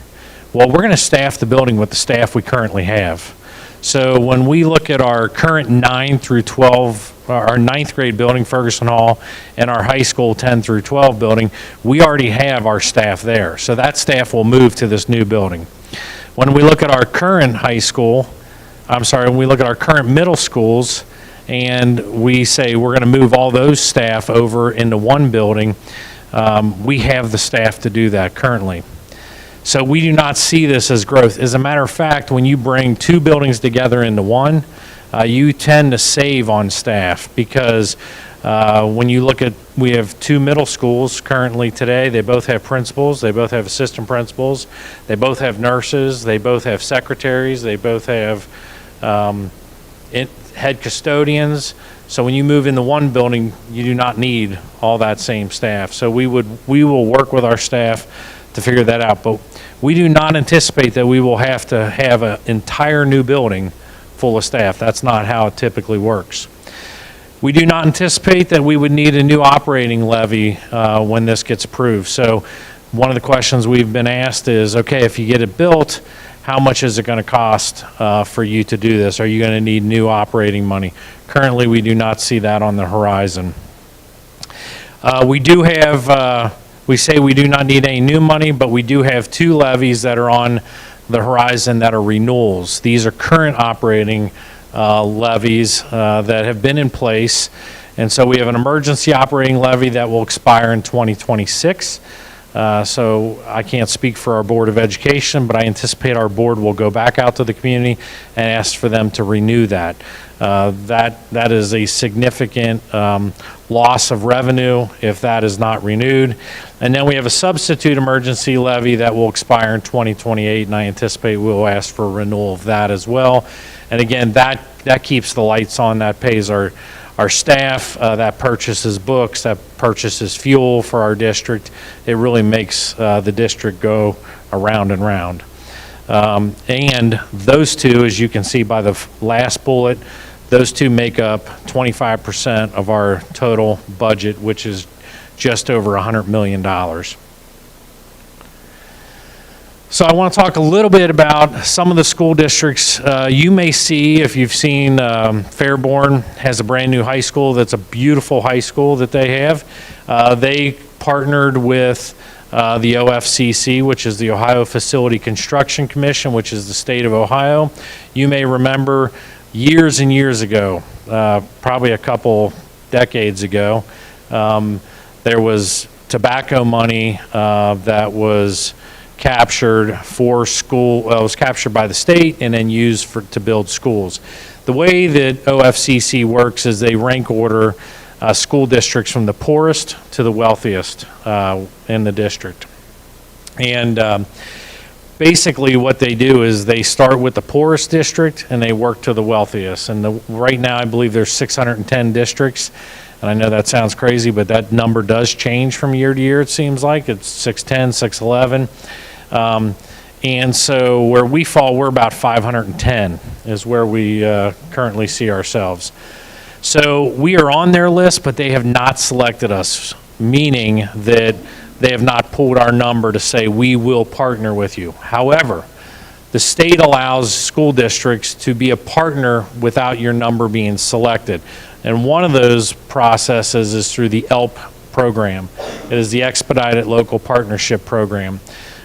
[SPEAKER 1] Well, we're going to staff the building with the staff we currently have. So when we look at our current 9 through 12, our 9th grade building, Ferguson Hall, and our high school 10 through 12 building, we already have our staff there. So that staff will move to this new building. When we look at our current when we look at our current middle schools, and we say we're going to move all those staff over into one building, we have the staff to do that currently. So we do not see this as growth. As a matter of fact, when you bring two buildings together into one, you tend to save on staff, because when you look at, we have two middle schools currently today. They both have principals, they both have assistant principals, they both have nurses, they both have secretaries, they both have head custodians. So when you move into one building, you do not need all that same staff. So we will work with our staff to figure that out. But we do not anticipate that we will have to have an entire new building full of staff. That's not how it typically works. We do not anticipate that we would need a new operating levy when this gets approved. So one of the questions we've been asked is, okay, if you get it built, how much is it going to cost for you to do this? Are you going to need new operating money? Currently, we do not see that on the horizon. We do have, we say we do not need any new money, but we do have 2 levies that are on the horizon that are renewals. These are current operating levies that have been in place. And so we have an emergency operating levy that will expire in 2026. So I can't speak for our Board of Education, but I anticipate our board will go back out to the community and ask for them to renew that. That is a significant loss of revenue if that is not renewed. And then we have a substitute emergency levy that will expire in 2028, and I anticipate we'll ask for renewal of that as well. And again, that keeps the lights on, that pays our staff, that purchases books, that purchases fuel for our district. It really makes the district go around and round. And those 2, as you can see by the last bullet, those 2 make up 25% of our total budget, which is just over $100 million. So I want to talk a little bit about some of the school districts. You may see, if you've seen, Fairborn has a brand new high school. That's a beautiful high school that they have. They partnered with the OFCC, which is the Ohio Facility Construction Commission, which is the state of Ohio. You may remember years and years ago, probably a couple decades ago, there was tobacco money that was captured for school, well, it was captured by the state and then used to build schools. The way that OFCC works is they rank order school districts from the poorest to the wealthiest in the district. And basically what they do is they start with the poorest district and they work to the wealthiest. And right now I believe there's 610 districts. And I know that sounds crazy, but that number does change from year to year, it seems like. It's 610, 611. And so where we fall, we're about 510 is where we currently see ourselves. So we are on their list, but they have not selected us, meaning that they have not pulled our number to say we will partner with you. However, the state allows school districts to be a partner without your number being selected. And one of those processes is through the ELP program. It is the Expedited Local Partnership Program.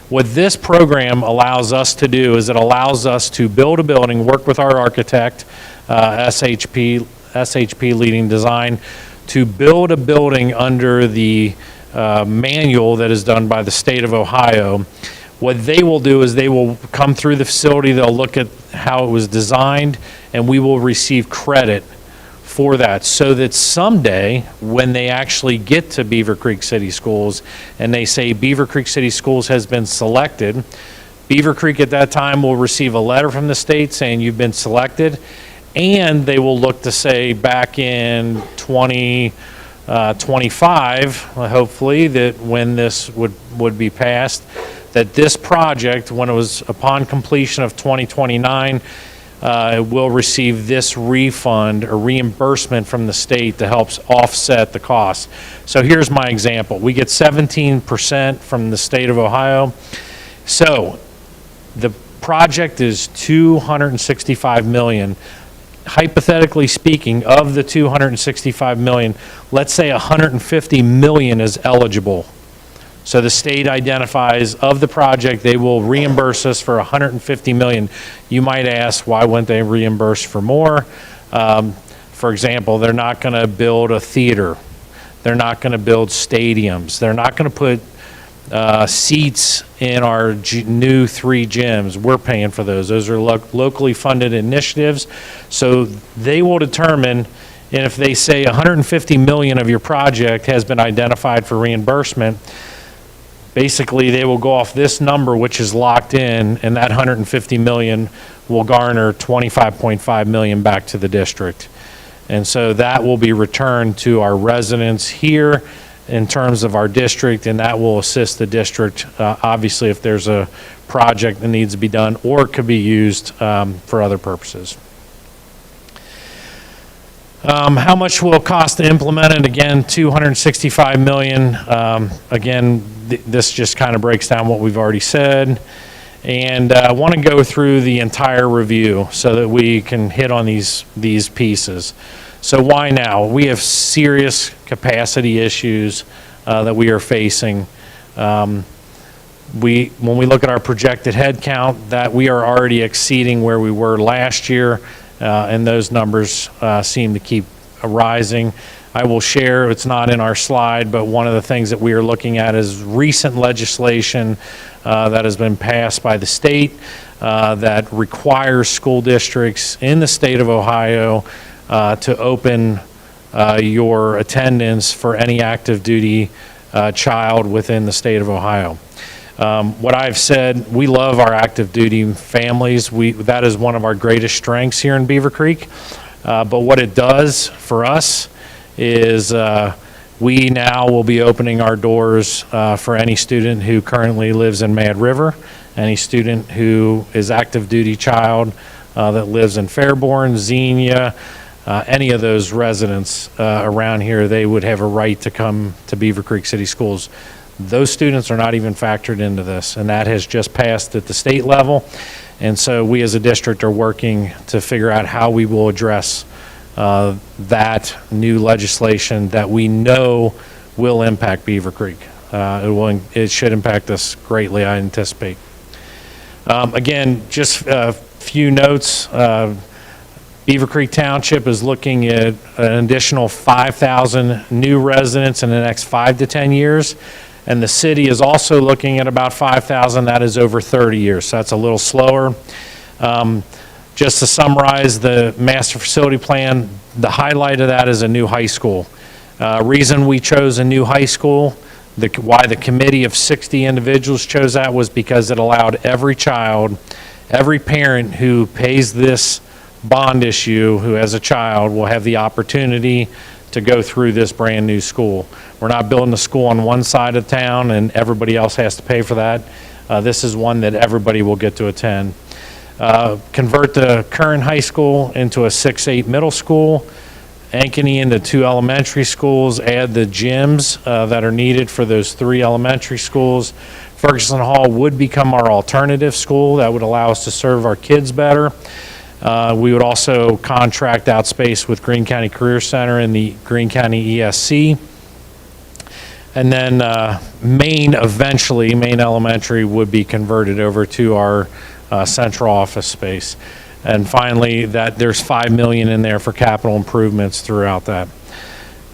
[SPEAKER 1] What this program allows us to do is it allows us to build a building, work with our architect, SHP Leading Design, to build a building under the manual that is done by the state of Ohio. What they will do is they will come through the facility, they'll look at how it was designed, and we will receive credit for that, so that someday when they actually get to Beavercreek City Schools and they say Beavercreek City Schools has been selected, Beavercreek at that time will receive a letter from the state saying you've been selected, and they will look to say back in 2025, hopefully, that when this would be passed, that this project, when it was upon completion of 2029, will receive this refund or reimbursement from the state that helps offset the cost. So here's my example. We get 17% from the state of Ohio. So the project is $265 million. Hypothetically speaking, of the $265 million, let's say $150 million is eligible. So the state identifies of the project, they will reimburse us for $150 million. You might ask, why wouldn't they reimburse for more? For example, they're not going to build a theater. They're not going to build stadiums. They're not going to put seats in our new 3 gyms. We're paying for those. Those are locally funded initiatives. So they will determine, and if they say $150 million of your project has been identified for reimbursement, basically they will go off this number, which is locked in, and that $150 million will garner $25.5 million back to the district. And so that will be returned to our residents here in terms of our district, and that will assist the district, obviously, if there's a project that needs to be done or could be used for other purposes. How much will it cost to implement it? Again, $265 million. Again, this just kind of breaks down what we've already said. And I want to go through the entire review so that we can hit on these pieces. So why now? We have serious capacity issues that we are facing. When we look at our projected head count, that we are already exceeding where we were last year, and those numbers seem to keep rising. I will share, it's not in our slide, but one of the things that we are looking at is recent legislation that has been passed by the state that requires school districts in the state of Ohio to open your attendance for any active duty child within the state of Ohio. What I've said, we love our active duty families. That is one of our greatest strengths here in Beavercreek. But what it does for us is we now will be opening our doors for any student who currently lives in Mad River, any student who is active duty child that lives in Fairborn, Xenia, any of those residents around here, they would have a right to come to Beavercreek City Schools. Those students are not even factored into this, and that has just passed at the state level. And so we as a district are working to figure out how we will address that new legislation that we know will impact Beavercreek. It should impact us greatly, I anticipate. Again, just a few notes. Beavercreek Township is looking at an additional 5,000 new residents in the next 5 to 10 years. And the city is also looking at about 5,000. That is over 30 years, so that's a little slower. Just to summarize the master facility plan, the highlight of that is a new high school. Reason we chose a new high school, why the committee of 60 individuals chose that was because it allowed every child, every parent who pays this bond issue who has a child will have the opportunity to go through this brand new school. We're not building a school on one side of town and everybody else has to pay for that. This is one that everybody will get to attend. Convert the current high school into a 6-8 middle school, Ankeny into 2 elementary schools, add the gyms that are needed for those 3 elementary schools. Ferguson Hall would become our alternative school. That would allow us to serve our kids better. We would also contract out space with Greene County Career Center and the Greene County ESC. And then Maine Elementary would be converted over to our central office space. And finally, there's $5 million in there for capital improvements throughout that.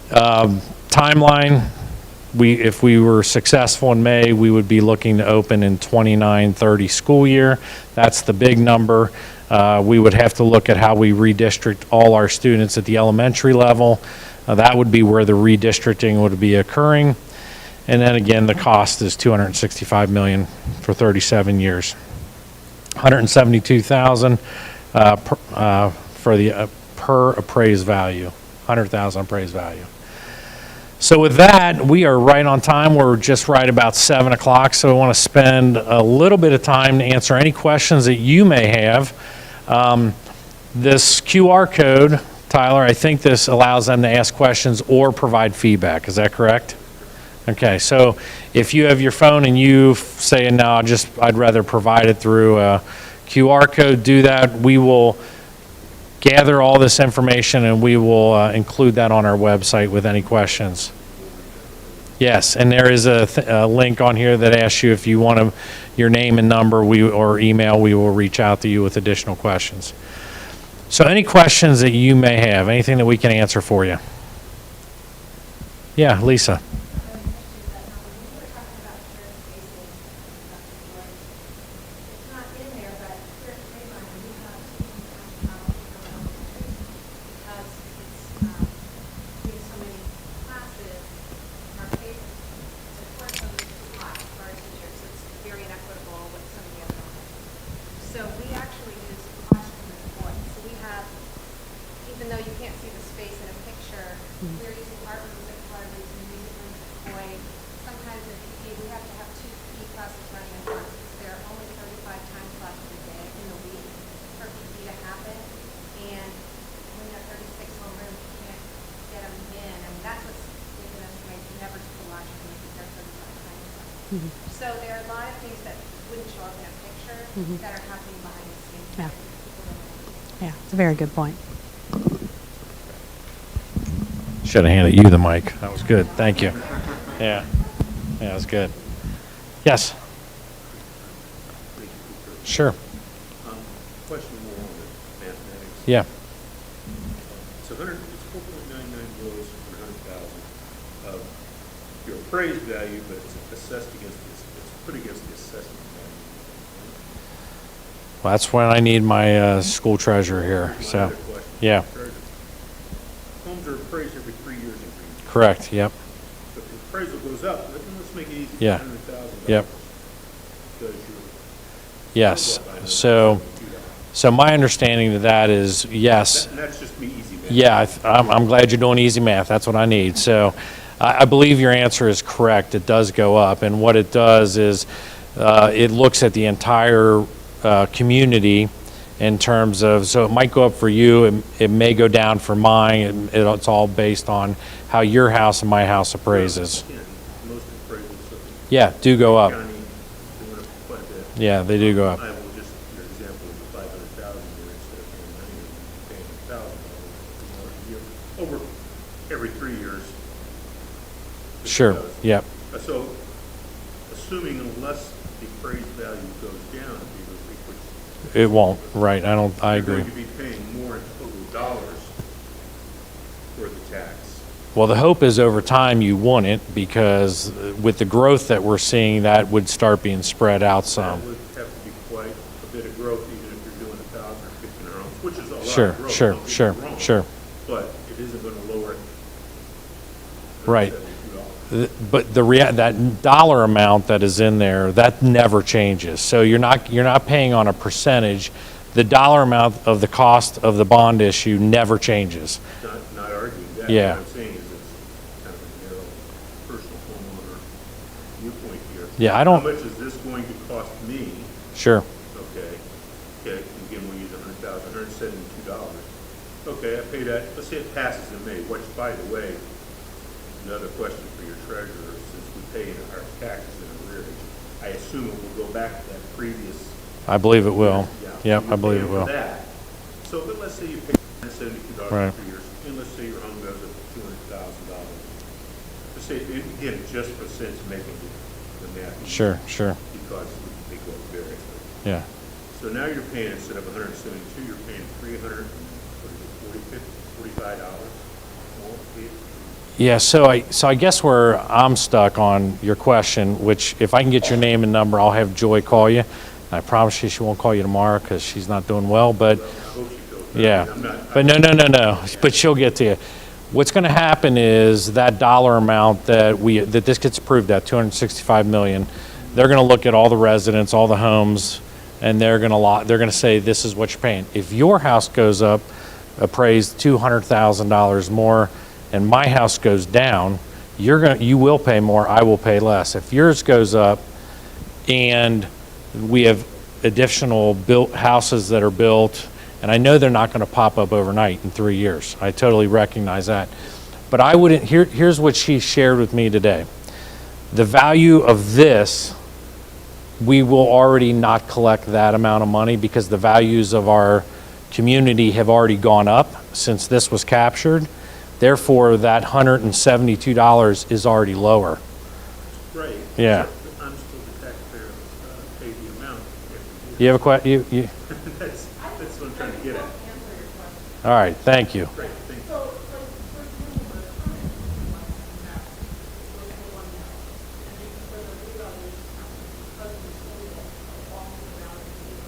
[SPEAKER 1] Timeline, if we were successful in May, we would be looking to open in 29-30 school year. That's the big number. We would have to look at how we redistrict all our students at the elementary level. That would be where the redistricting would be occurring. And then again, the cost is $265 million for 37 years. $172,000 for the per appraised value, $100,000 appraised value. So with that, we are right on time. We're just right about 7 o'clock. So I want to spend a little bit of time to answer any questions that you may have. This QR code, Tyler, I think this allows them to ask questions or provide feedback. Is that correct? Okay, so if you have your phone and you say, no, I'd rather provide it through a QR code, do that. We will gather all this information and we will include that on our website with any questions. Yes, and there is a link on here that asks you if you want your name and number or email, we will reach out to you with additional questions. So any questions that you may have, anything that we can answer for you? Yeah, Lisa.
[SPEAKER 4] So there are a lot of things that wouldn't show up in a picture. that are happening behind the scenes.
[SPEAKER 2] Yeah.
[SPEAKER 4] that people don't know.
[SPEAKER 2] Yeah, it's a very good point.
[SPEAKER 1] Should have handed you the mic. That was good. Thank you. Yeah. Yeah, that was good. Yes. Sure.
[SPEAKER 5] Question more on the mathematics.
[SPEAKER 1] Yeah.
[SPEAKER 5] It's 4.99 gross per 100,000. Your appraised value, but it's assessed against this, it's put against the assessment value.
[SPEAKER 1] Well, that's when I need my school treasurer here.
[SPEAKER 5] Here's my
[SPEAKER 1] So,
[SPEAKER 5] other question.
[SPEAKER 1] yeah.
[SPEAKER 5] Treasurer. Homes are appraised every 3 years in Green.
[SPEAKER 1] Correct. Yep.
[SPEAKER 5] But the appraisal goes up, let's make it easy.
[SPEAKER 1] Yeah.
[SPEAKER 5] $100,000.
[SPEAKER 1] Yep.
[SPEAKER 5] Does your
[SPEAKER 1] Yes. So my understanding of that is yes.
[SPEAKER 5] and that's just me easy math.
[SPEAKER 1] Yeah, I'm glad you're doing easy math. That's what I need. So I believe your answer is correct. It does go up. And what it does is it looks at the entire community in terms of, so it might go up for you, it may go down for mine. It's all based on how your house and my house appraises.
[SPEAKER 5] Yeah, most appraisals,
[SPEAKER 1] Yeah, do go up.
[SPEAKER 5] county, they went up quite a bit.
[SPEAKER 1] Yeah, they do go up.
[SPEAKER 5] I will just, your example of the 500,000 here, instead of paying 90, paying 1,000 more a year, over every 3 years. This
[SPEAKER 1] Sure,
[SPEAKER 5] goes.
[SPEAKER 1] yep.
[SPEAKER 5] So, assuming unless the appraised value goes down, which
[SPEAKER 1] It won't, right, I
[SPEAKER 5] you're
[SPEAKER 1] agree.
[SPEAKER 5] going to be paying more in total dollars for the tax.
[SPEAKER 1] Well, the hope is over time you wouldn't, because with the growth that we're seeing, that would start being spread out
[SPEAKER 5] That
[SPEAKER 1] some.
[SPEAKER 5] would have to be quite a bit of growth, even if you're doing 1,000 or 1,500 homes, which is a lot
[SPEAKER 1] Sure,
[SPEAKER 5] of growth.
[SPEAKER 1] sure,
[SPEAKER 5] don't get me
[SPEAKER 1] sure,
[SPEAKER 5] wrong,
[SPEAKER 1] sure.
[SPEAKER 5] But it isn't going to lower it.
[SPEAKER 1] Right.
[SPEAKER 5] $172.
[SPEAKER 1] But that dollar amount that is in there, that never changes. So you're not paying on a percentage. The dollar amount of the cost of the bond issue never changes.
[SPEAKER 5] Not arguing that.
[SPEAKER 1] Yeah.
[SPEAKER 5] What I'm saying is it's kind of a narrow personal homeowner viewpoint here.
[SPEAKER 1] Yeah, I don't-
[SPEAKER 5] How much is this going to cost me?
[SPEAKER 1] Sure,
[SPEAKER 5] Okay, okay, again, we'll use $172. Okay, I pay that, let's say it passes in May, which, by the way, another question for your treasurer, since we pay our taxes in arrears, I assume it will go back to that previous.
[SPEAKER 1] I believe it will.
[SPEAKER 5] Yeah,
[SPEAKER 1] Yep,
[SPEAKER 5] you're
[SPEAKER 1] I believe it
[SPEAKER 5] paying for
[SPEAKER 1] will.
[SPEAKER 5] that. So, but let's say you pay $172
[SPEAKER 1] Right.
[SPEAKER 5] for 3 years, and let's say your home goes up to $200,000. Let's say, again, just for sense making the math. easy,
[SPEAKER 1] Sure,
[SPEAKER 5] Because they go up very expensive.
[SPEAKER 1] yeah.
[SPEAKER 5] So now you're paying, instead of 172, you're paying $45 more.
[SPEAKER 1] Yeah, so I guess where I'm stuck on your question, which if I can get your name and number, I'll have Joy call you. I promise you she won't call you tomorrow because she's not doing well, but
[SPEAKER 5] I hope she feels better.
[SPEAKER 1] yeah.
[SPEAKER 5] I'm not-
[SPEAKER 1] But no, but she'll get to you. What's going to happen is that dollar amount that this gets approved at, 265 million, they're going to look at all the residents, all the homes, and they're going to say this is what you're paying. If your house goes up appraised $200,000 more and my house goes down, you will pay more, I will pay less. If yours goes up and we have additional built houses that are built, and I know they're not going to pop up overnight in 3 years. I totally recognize that. But I wouldn't, here's what she shared with me today. The value of this, we will already not collect that amount of money because the values of our community have already gone up since this was captured. Therefore, that $172 is already lower.
[SPEAKER 5] Right.
[SPEAKER 1] Yeah.
[SPEAKER 5] Except I'm still the taxpayer, pay the amount.
[SPEAKER 1] You have a question?
[SPEAKER 5] That's what I'm trying to get at.
[SPEAKER 1] All right, thank you.
[SPEAKER 5] Great, thank you.
[SPEAKER 4] So, like, for example, the comment that was the one now, and they said that we got this, because of the school, walking around and seeing,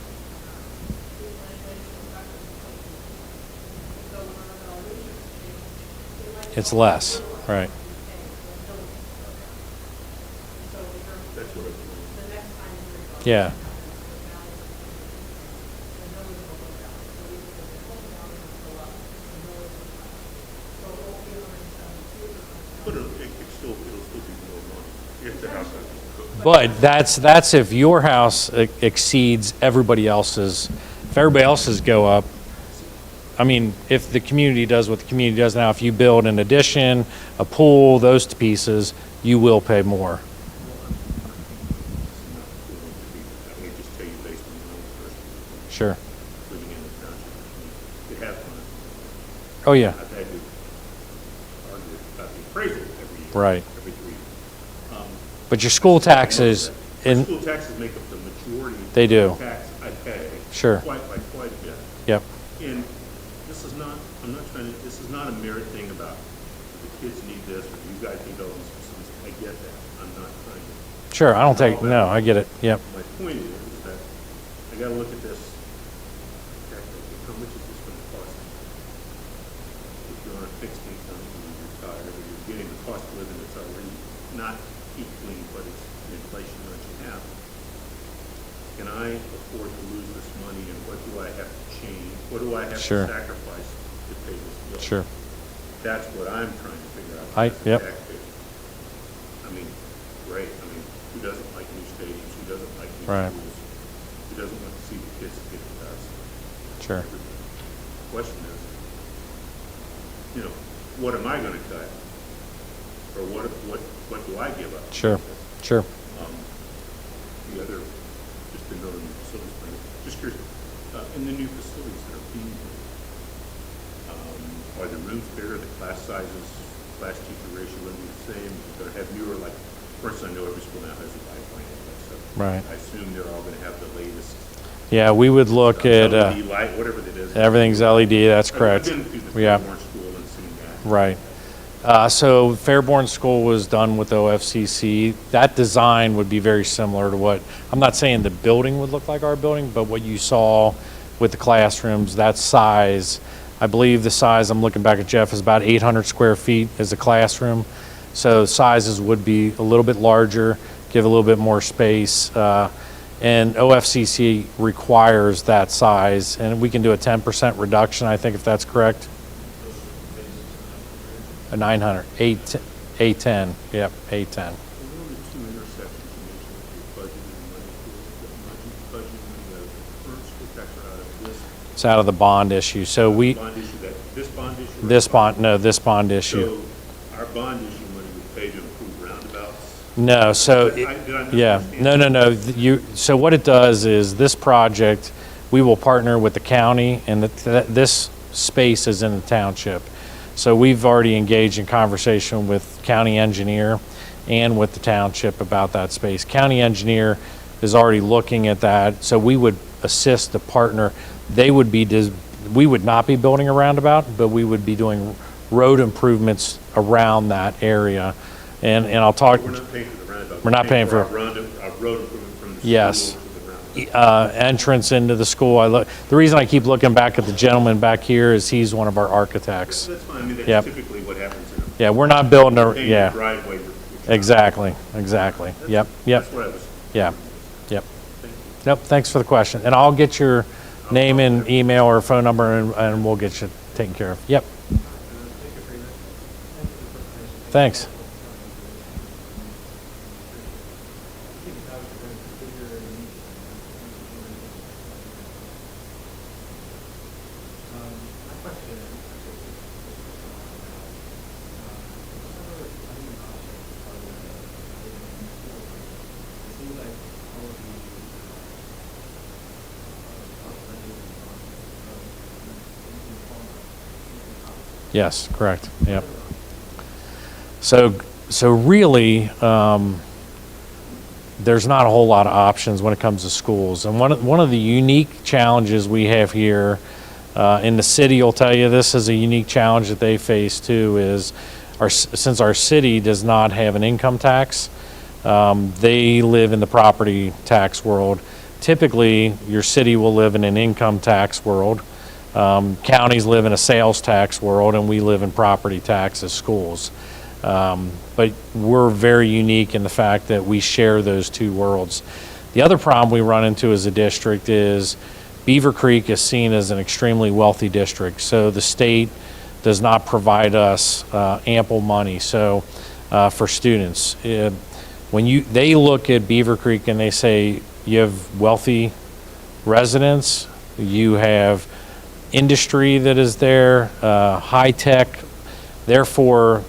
[SPEAKER 4] the legislation, practice, so when our evaluations change, it might.
[SPEAKER 1] It's less, right.
[SPEAKER 4] So, in terms of
[SPEAKER 5] That's what it
[SPEAKER 4] the next time you're.
[SPEAKER 1] Yeah.
[SPEAKER 5] But it'll still be more money if the house has.
[SPEAKER 1] But that's if your house exceeds everybody else's, if everybody else's go up, I mean, if the community does what the community does now, if you build an addition, a pool, those pieces, you will pay more.
[SPEAKER 5] I may just tell you based on
[SPEAKER 1] Sure.
[SPEAKER 5] living in the township. It has fun.
[SPEAKER 1] Oh, yeah,
[SPEAKER 5] I've had to argue about the appraisal every year.
[SPEAKER 1] Right.
[SPEAKER 5] Every 3 years.
[SPEAKER 1] but your school taxes, in,
[SPEAKER 5] School taxes make up the majority of
[SPEAKER 1] They do.
[SPEAKER 5] the tax I pay.
[SPEAKER 1] Sure.
[SPEAKER 5] Quite a bit.
[SPEAKER 1] yep,
[SPEAKER 5] And this is not, I'm not trying to, this is not a merit thing about the kids need this, or you guys need those facilities. I get that. I'm not trying to.
[SPEAKER 1] sure, I don't take, no, I get it, yep,
[SPEAKER 5] My point is that I gotta look at this, okay, how much is this gonna cost? If you're on a fixed income and you're retired, or you're getting the cost of living that's already not equaling, but it's the inflation that you have. Can I afford to lose this money, and what do I have to change? What do I have to
[SPEAKER 1] Sure.
[SPEAKER 5] sacrifice to pay this bill?
[SPEAKER 1] sure.
[SPEAKER 5] That's what I'm trying to figure out.
[SPEAKER 1] I-
[SPEAKER 5] as a
[SPEAKER 1] yep.
[SPEAKER 5] taxpayer. I mean, great, I mean, who doesn't like new stadiums, who doesn't like new
[SPEAKER 1] Right.
[SPEAKER 5] schools? Who doesn't want to see the kids get the best?
[SPEAKER 1] Sure.
[SPEAKER 5] The question is, you know, what am I gonna cut? Or what do I give up?
[SPEAKER 1] Sure, sure.
[SPEAKER 5] The other, just to know the new facilities plan, just curious, in the new facilities that are being built, are the rooms bigger, the class sizes, class teacher ratio going to be the same? Is it going to have newer, like, for instance, I know every school now has a Wi-Fi and that stuff.
[SPEAKER 1] Right.
[SPEAKER 5] I assume they're all going to have the latest
[SPEAKER 1] Yeah, we would look at,
[SPEAKER 5] LED light, whatever that is.
[SPEAKER 1] everything's LED, that's correct.
[SPEAKER 5] I've been through the
[SPEAKER 1] Yeah.
[SPEAKER 5] Fairborn school and seen that.
[SPEAKER 1] Right. So Fairborn School was done with OFCC. That design would be very similar to what, I'm not saying the building would look like our building, but what you saw with the classrooms, that size, I believe the size, I'm looking back at Jeff, is about 800 square feet as a classroom. So sizes would be a little bit larger, give a little bit more space. And OFCC requires that size, and we can do a 10% reduction, I think, if that's correct. A 900, 810, yep, 810.
[SPEAKER 5] What are the two intersections you mentioned with your budgeted money for? The current school tax are out of this
[SPEAKER 1] It's out of the bond issue, so we,
[SPEAKER 5] bond issue, this bond issue? or
[SPEAKER 1] this bond, no, this bond issue.
[SPEAKER 5] So our bond issue money would pay to improve roundabouts?
[SPEAKER 1] No, so,
[SPEAKER 5] Did I
[SPEAKER 1] yeah,
[SPEAKER 5] misunderstand?
[SPEAKER 1] no, you, so what it does is, this project, we will partner with the county, and this space is in the township. So we've already engaged in conversation with county engineer and with the township about that space. County engineer is already looking at that, so we would assist the partner. They would be, we would not be building a roundabout, but we would be doing road improvements around that area. And I'll talk,
[SPEAKER 5] We're not paying for the roundabout.
[SPEAKER 1] We're not paying for-
[SPEAKER 5] our road improvement from the
[SPEAKER 1] Yes.
[SPEAKER 5] school to the roundabout.
[SPEAKER 1] entrance into the school. The reason I keep looking back at the gentleman back here is he's one of our architects.
[SPEAKER 5] That's fine, I mean,
[SPEAKER 1] Yep.
[SPEAKER 5] that's typically what happens in a.
[SPEAKER 1] Yeah, we're not building a,
[SPEAKER 5] paying
[SPEAKER 1] yeah,
[SPEAKER 5] driveway.
[SPEAKER 1] exactly. Yep, yep,
[SPEAKER 5] That's what I was.
[SPEAKER 1] yeah, yep.
[SPEAKER 5] Thank you.
[SPEAKER 1] Yep, thanks for the question. And I'll get your name and email or phone number, and we'll get you taken care of. Yep. Thanks. Yes, correct, yep. So really, there's not a whole lot of options when it comes to schools. And one of the unique challenges we have here, in the city will tell you this is a unique challenge that they face too, is since our city does not have an income tax, they live in the property tax world. Typically, your city will live in an income tax world. Counties live in a sales tax world, and we live in property tax as schools. But we're very unique in the fact that we share those two worlds. The other problem we run into as a district is Beavercreek is seen as an extremely wealthy district, so the state does not provide us ample money. So for students, when they look at Beavercreek and they say you have wealthy residents, you have industry that is there, high tech, therefore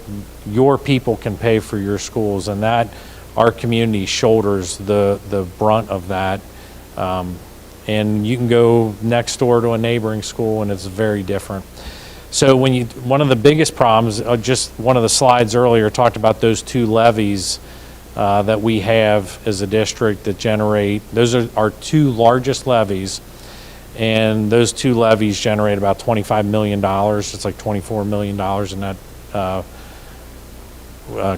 [SPEAKER 1] your people can pay for your schools, and that our community shoulders the brunt of that. and you can go next door to a neighboring school and it's very different. So one of the biggest problems, just one of the slides earlier talked about those two levies that we have as a district that generate, those are our two largest levies, and those two levies generate about $25 million. It's like $24 million in that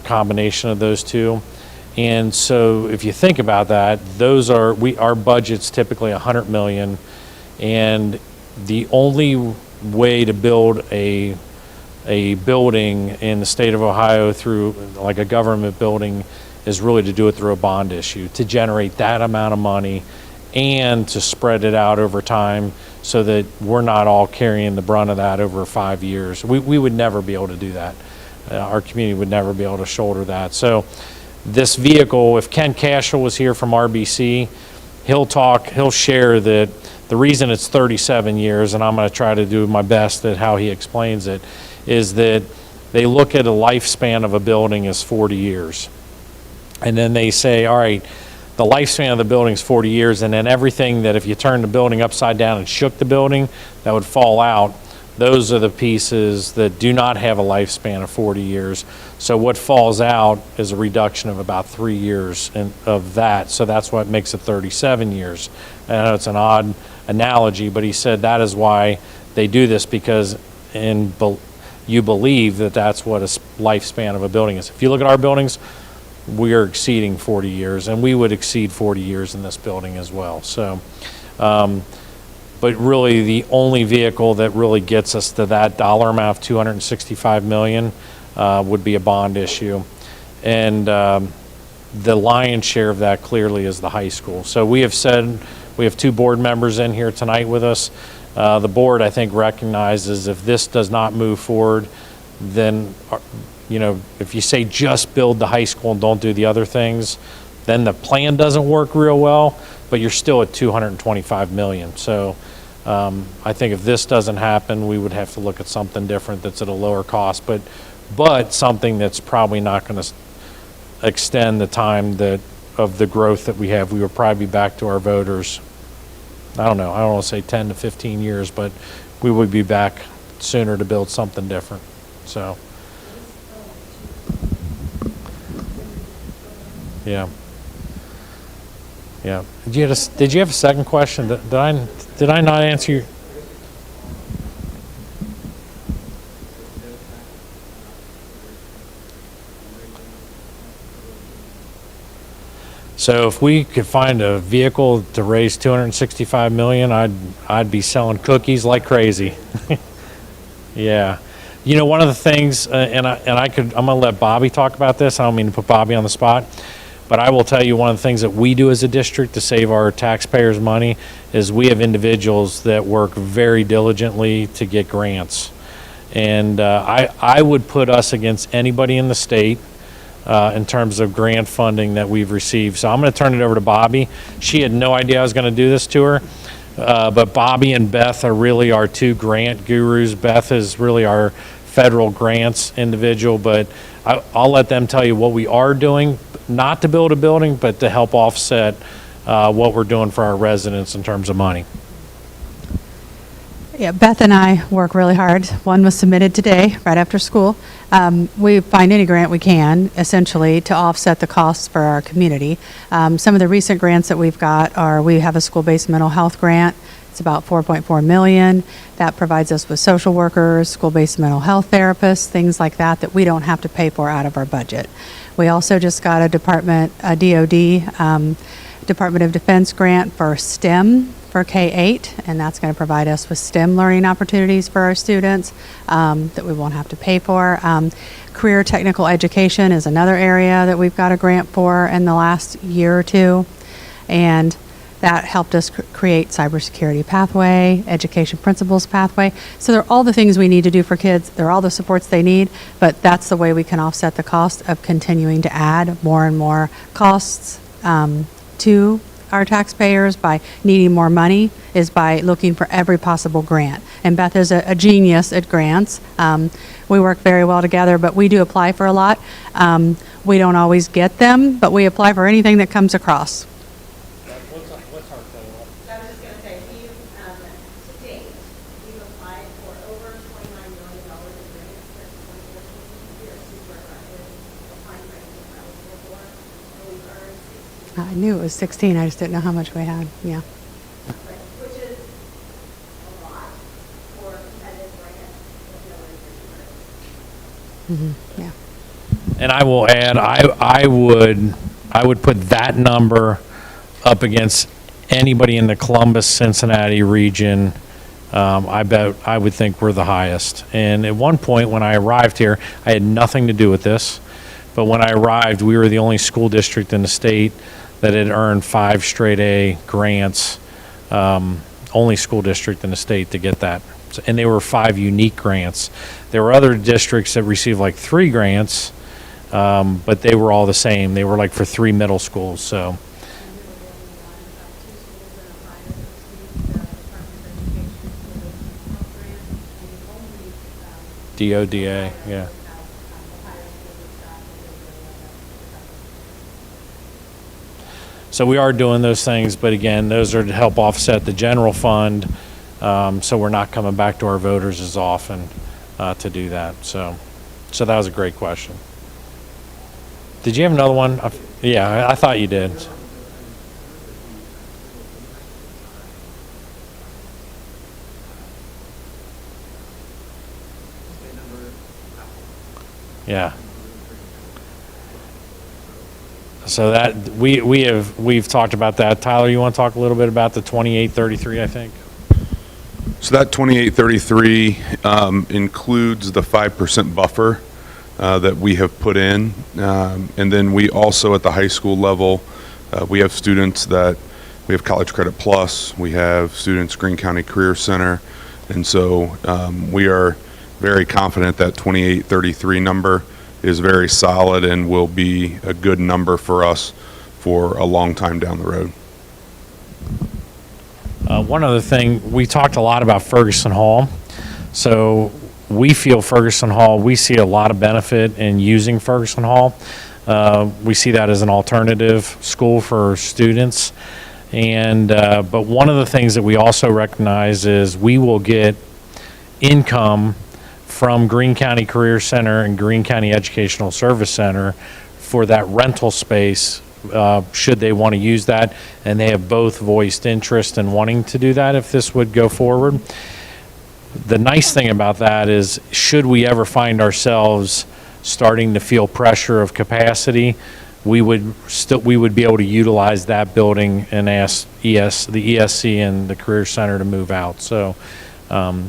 [SPEAKER 1] combination of those two. And so if you think about that, our budget's typically $100 million, and the only way to build a building in the state of Ohio through like a government building is really to do it through a bond issue, to generate that amount of money and to spread it out over time so that we're not all carrying the brunt of that over 5 years. We would never be able to do that. Our community would never be able to shoulder that. So this vehicle, if Ken Cashel was here from RBC, he'll share that the reason it's 37 years, and I'm going to try to do my best at how he explains it, is that they look at a lifespan of a building as 40 years. And then they say, all right, the lifespan of the building is 40 years, and then everything that if you turned the building upside down and shook the building, that would fall out. Those are the pieces that do not have a lifespan of 40 years. So what falls out is a reduction of about 3 years of that. So that's what makes it 37 years. I know it's an odd analogy, but he said that is why they do this, because you believe that that's what a lifespan of a building is. If you look at our buildings, we are exceeding 40 years, and we would exceed 40 years in this building as well. So, but really the only vehicle that really gets us to that dollar amount of $265 million would be a bond issue. And the lion's share of that clearly is the high school. So we have said, we have two board members in here tonight with us. The board, I think, recognizes if this does not move forward, then, if you say just build the high school and don't do the other things, then the plan doesn't work real well, but you're still at $225 million. So I think if this doesn't happen, we would have to look at something different that's at a lower cost, but something that's probably not going to extend the time of the growth that we have. We would probably be back to our voters, I don't want to say 10 to 15 years, but we would be back sooner to build something different. So, yeah. Did you have a second question? Did I not answer you? So if we could find a vehicle to raise $265 million, I'd be selling cookies like crazy. Yeah. One of the things, I'm going to let Bobby talk about this. I don't mean to put Bobby on the spot, but I will tell you one of the things that we do as a district to save our taxpayers money is we have individuals that work very diligently to get grants. And I would put us against anybody in the state in terms of grant funding that we've received. So I'm going to turn it over to Bobby. She had no idea I was going to do this to her, but Bobby and Beth are really our two grant gurus. Beth is really our federal grants individual, but I'll let them tell you what we are doing, not to build a building, but to help offset what we're doing for our residents in terms of money.
[SPEAKER 2] Yeah, Beth and I work really hard. One was submitted today, right after school. We find any grant we can, essentially, to offset the costs for our community. Some of the recent grants that we've got are, we have a school-based mental health grant. It's about $4.4 million. That provides us with social workers, school-based mental health therapists, things like that we don't have to pay for out of our budget. We also just got a DOD, Department of Defense grant for STEM for K-8, and that's going to provide us with STEM learning opportunities for our students that we won't have to pay for. Career technical education is another area that we've got a grant for in the last year or two, and that helped us create cybersecurity pathway, education principles pathway. So they're all the things we need to do for kids. They're all the supports they need, but that's the way we can offset the cost of continuing to add more and more costs to our taxpayers by needing more money, is by looking for every possible grant. And Beth is a genius at grants. We work very well together, but we do apply for a lot. We don't always get them, but we apply for anything that comes across.
[SPEAKER 4] I was just gonna
[SPEAKER 2] I knew it was 16, I just didn't know how much we had, yeah.
[SPEAKER 4] Which is a lot for competitive grants with no interest rate.
[SPEAKER 2] Yeah.
[SPEAKER 1] And I will add, I would put that number up against anybody in the Columbus, Cincinnati region. I would think we're the highest. And at one point when I arrived here, I had nothing to do with this, but when I arrived, we were the only school district in the state that had earned 5 straight A grants, only school district in the state to get that. And they were 5 unique grants. There were other districts that received like 3 grants, but they were all the same. They were like for 3 middle schools, so. DODA, yeah. So we are doing those things, but again, those are to help offset the general fund, so we're not coming back to our voters as often to do that. So that was a great question. Did you have another one? Yeah, I thought you did. Yeah. So that we've talked about that. Tyler, you want to talk a little bit about the 2833, I think?
[SPEAKER 3] So that 2833 includes the 5% buffer that we have put in. And then we also, at the high school level, we have students that, we have College Credit Plus, we have students Greene County Career Center. And so we are very confident that 2833 number is very solid and will be a good number for us for a long time down the road.
[SPEAKER 1] One other thing, we talked a lot about Ferguson Hall. So we feel Ferguson Hall, we see a lot of benefit in using Ferguson Hall. We see that as an alternative school for students. And but one of the things that we also recognize is we will get income from Greene County Career Center and Greene County Educational Service Center for that rental space, should they want to use that. And they have both voiced interest in wanting to do that if this would go forward. The nice thing about that is, should we ever find ourselves starting to feel pressure of capacity, we would be able to utilize that building and ask the ESC and the Career Center to move out. So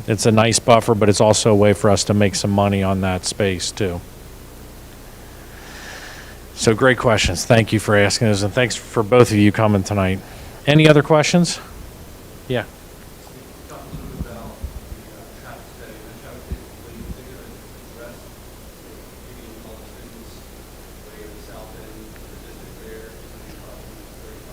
[SPEAKER 1] it's a nice buffer, but it's also a way for us to make some money on that space too. So great questions. Thank you for asking those, and thanks for both of you coming tonight. Any other questions? Yeah.
[SPEAKER 6] Talk a little bit about the traffic study. The traffic study, what do you think of it address maybe all the students way in the south end of the district there, something crossing 35?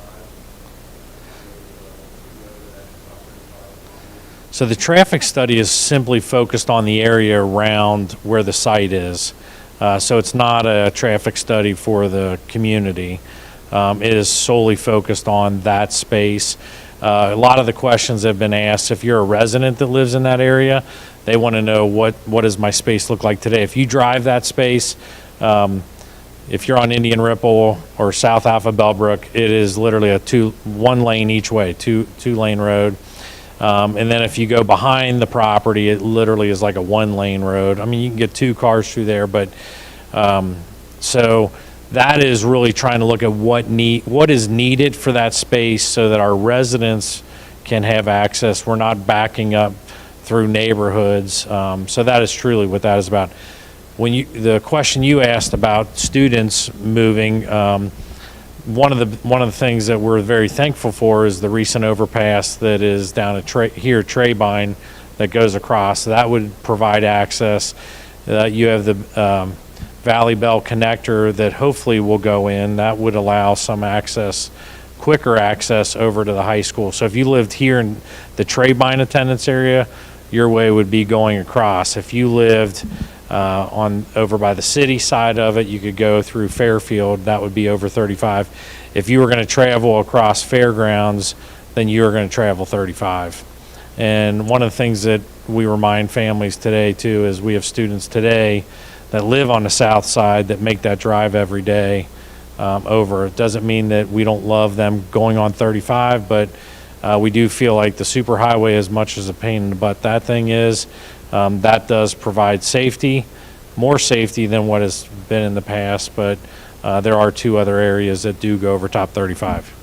[SPEAKER 1] So the traffic study is simply focused on the area around where the site is. So it's not a traffic study for the community. It is solely focused on that space. A lot of the questions have been asked, if you're a resident that lives in that area, they want to know what does my space look like today. If you drive that space, if you're on Indian Ripple or South Alpha Bellbrook, it is literally one lane each way, two lane road. And then if you go behind the property, it literally is like a 1 lane road. I mean, you can get 2 cars through there, but so that is really trying to look at what is needed for that space so that our residents can have access. We're not backing up through neighborhoods. So that is truly what that is about. The question you asked about students moving, one of the things that we're very thankful for is the recent overpass that is down at Trebein that goes across. That would provide access. You have the Valley Bell connector that hopefully will go in. That would allow some access, quicker access over to the high school. So if you lived here in the Trebein attendance area, your way would be going across. If you lived over by the city side of it, you could go through Fairfield. That would be over 35. If you were going to travel across Fairgrounds, then you were going to travel 35. And one of the things that we remind families today too is we have students today that live on the south side that make that drive every day. over. It doesn't mean that we don't love them going on 35, but we do feel like the superhighway, as much as a pain in the butt that thing is, that does provide safety, more safety than what has been in the past, but there are two other areas that do go over top 35.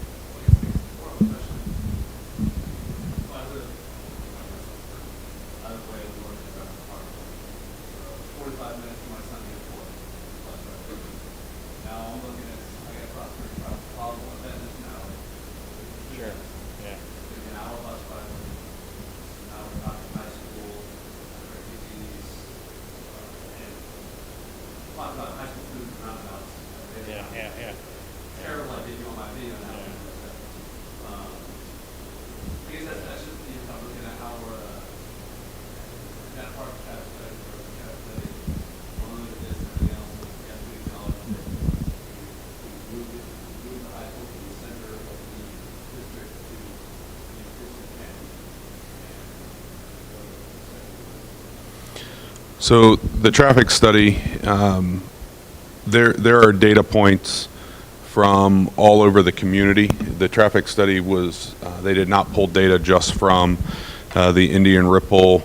[SPEAKER 6] Terrible idea on my video now. I guess that's just the kind of looking at how we're kind of part of the traffic study or the traffic study. One of this and everything else, we have to acknowledge that we move the high school from the center of the district to the district county.
[SPEAKER 3] So the traffic study, there are data points from all over the community. The traffic study was, they did not pull data just from the Indian Ripple,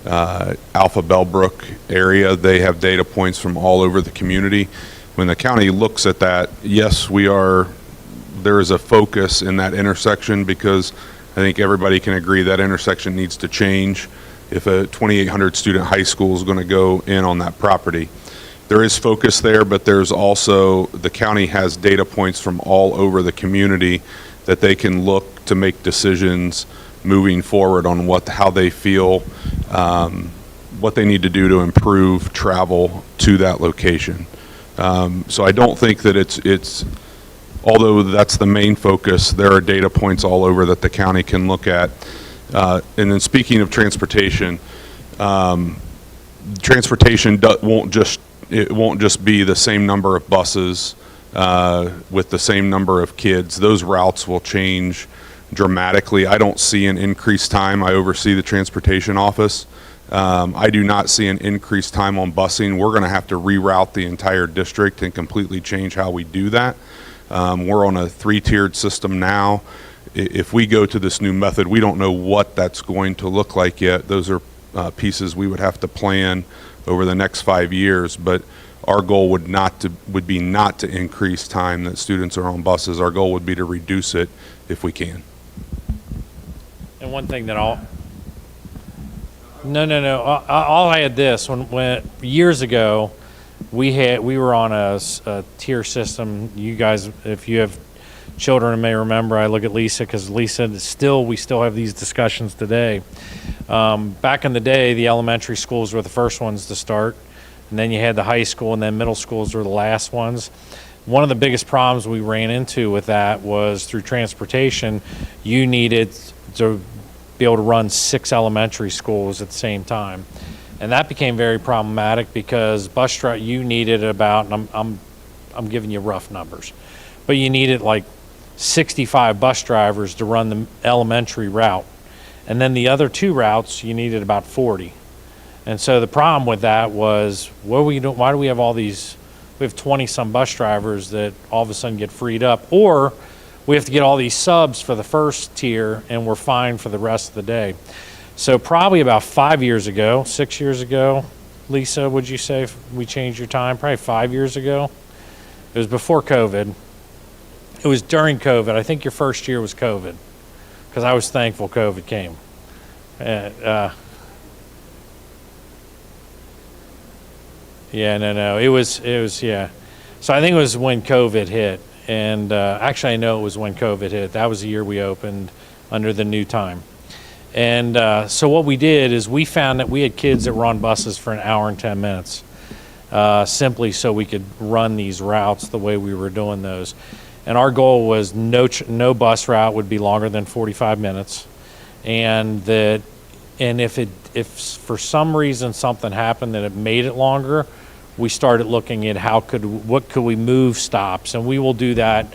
[SPEAKER 3] Alpha Bellbrook area. They have data points from all over the community. When the county looks at that, yes, there is a focus in that intersection, because I think everybody can agree that intersection needs to change if a 2,800 student high school is going to go in on that property. There is focus there, but there's also, the county has data points from all over the community that they can look to make decisions moving forward on how they feel, what they need to do to improve travel to that location. So I don't think that it's, although that's the main focus, there are data points all over that the county can look at. And then speaking of transportation, transportation won't just be the same number of buses with the same number of kids. Those routes will change dramatically. I don't see an increased time. I oversee the transportation office. I do not see an increased time on busing. We're going to have to reroute the entire district and completely change how we do that. We're on a 3-tiered system now. If we go to this new method, we don't know what that's going to look like yet. Those are pieces we would have to plan over the next 5 years, but our goal would be not to increase time that students are on buses. Our goal would be to reduce it if we can.
[SPEAKER 1] And one thing that all I had this when years ago we were on a tier system. You guys, if you have children, may remember. I look at Lisa because Lisa we still have these discussions today. Back in the day, the elementary schools were the first ones to start, and then you had the high school, and then middle schools were the last ones. One of the biggest problems we ran into with that was through transportation. You needed to be able to run 6 elementary schools at the same time, and that became very problematic because you needed about, and I'm giving you rough numbers, but you needed like 65 bus drivers to run the elementary route. And then the other 2 routes, you needed about 40. And so the problem with that was, why do we have all these, we have 20-some bus drivers that all of a sudden get freed up, or we have to get all these subs for the first tier and we're fine for the rest of the day. So probably about 6 years ago, Lisa, would you say we changed your time? Probably 5 years ago. It was before COVID. It was during COVID. I think your first year was COVID, because I was thankful COVID came. It was, yeah. So I think it was when COVID hit. And actually, I know it was when COVID hit. That was the year we opened under the new time. And so what we did is we found that we had kids that were on buses for an hour and 10 minutes, simply so we could run these routes the way we were doing those. And our goal was no bus route would be longer than 45 minutes. And if for some reason something happened that it made it longer, we started looking at what could we move stops, and we will do that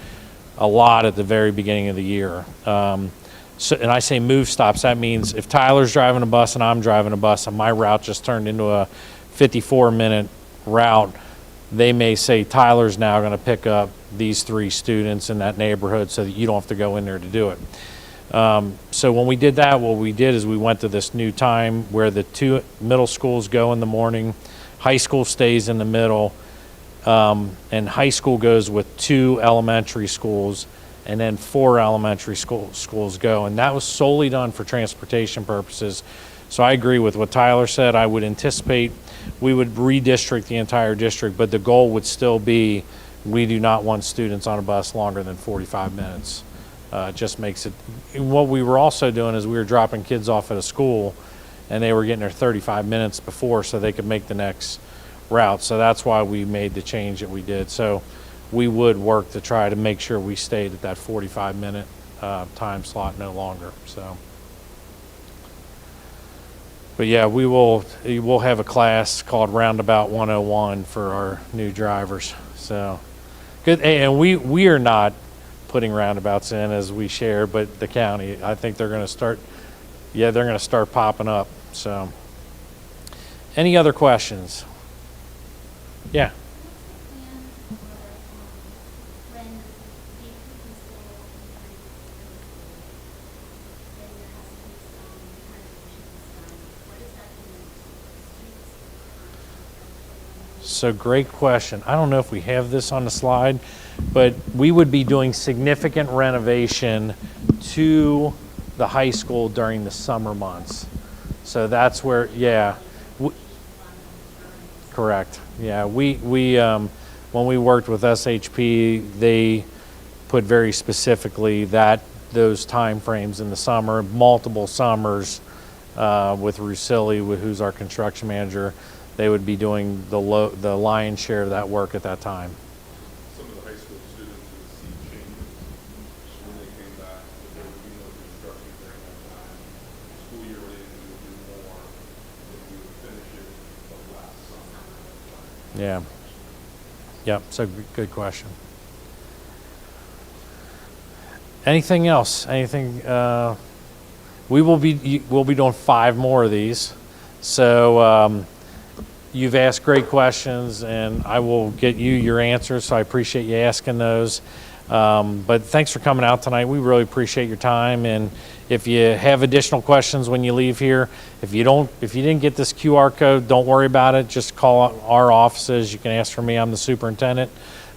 [SPEAKER 1] a lot at the very beginning of the year. And I say move stops, that means if Tyler's driving a bus and I'm driving a bus and my route just turned into a 54-minute route, they may say Tyler's now going to pick up these 3 students in that neighborhood so that you don't have to go in there to do it. So when we did that, what we did is we went to this new time where the 2 middle schools go in the morning, high school stays in the middle, and high school goes with 2 elementary schools, and then 4 elementary schools go. And that was solely done for transportation purposes. So I agree with what Tyler said. I would anticipate we would redistrict the entire district, but the goal would still be we do not want students on a bus longer than 45 minutes. It just makes it, what we were also doing is we were dropping kids off at a school and they were getting there 35 minutes before so they could make the next route. So that's why we made the change that we did. So we would work to try to make sure we stayed at that 45-minute time slot no longer. So, but yeah, we'll have a class called Roundabout 101 for our new drivers. So good. And we are not putting roundabouts in as we share, but the county, I think they're going to start, they're going to start popping up. So any other questions? Yeah. So great question. I don't know if we have this on the slide, but we would be doing significant renovation to the high school during the summer months. So that's where, correct. Yeah, we when we worked with SHP, they put very specifically that those time frames in the summer, multiple summers, with Russilli, who's our construction manager. They would be doing the lion's share of that work at that time.
[SPEAKER 3] Some of the high school students would see changes when they came back, but there would be no construction during that time. School year related, we would do more, if we would finish it the last summer.
[SPEAKER 1] Yeah. Yep, so good question. Anything else? Anything, we'll be doing 5 more of these. So, you've asked great questions, and I will get you your answers, so I appreciate you asking those. But thanks for coming out tonight. We really appreciate your time, and if you have additional questions when you leave here, if you didn't get this QR code, don't worry about it. Just call our offices. You can ask for me. I'm the superintendent,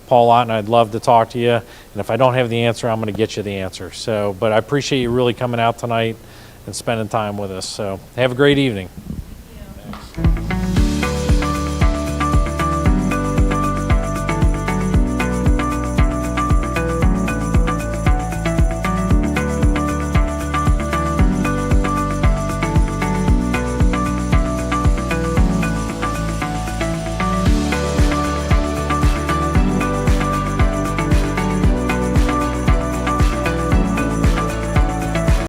[SPEAKER 1] Paul Ott, and I'd love to talk to you. And if I don't have the answer, I'm going to get you the answer. So, but I appreciate you really coming out tonight and spending time with us. So have a great evening.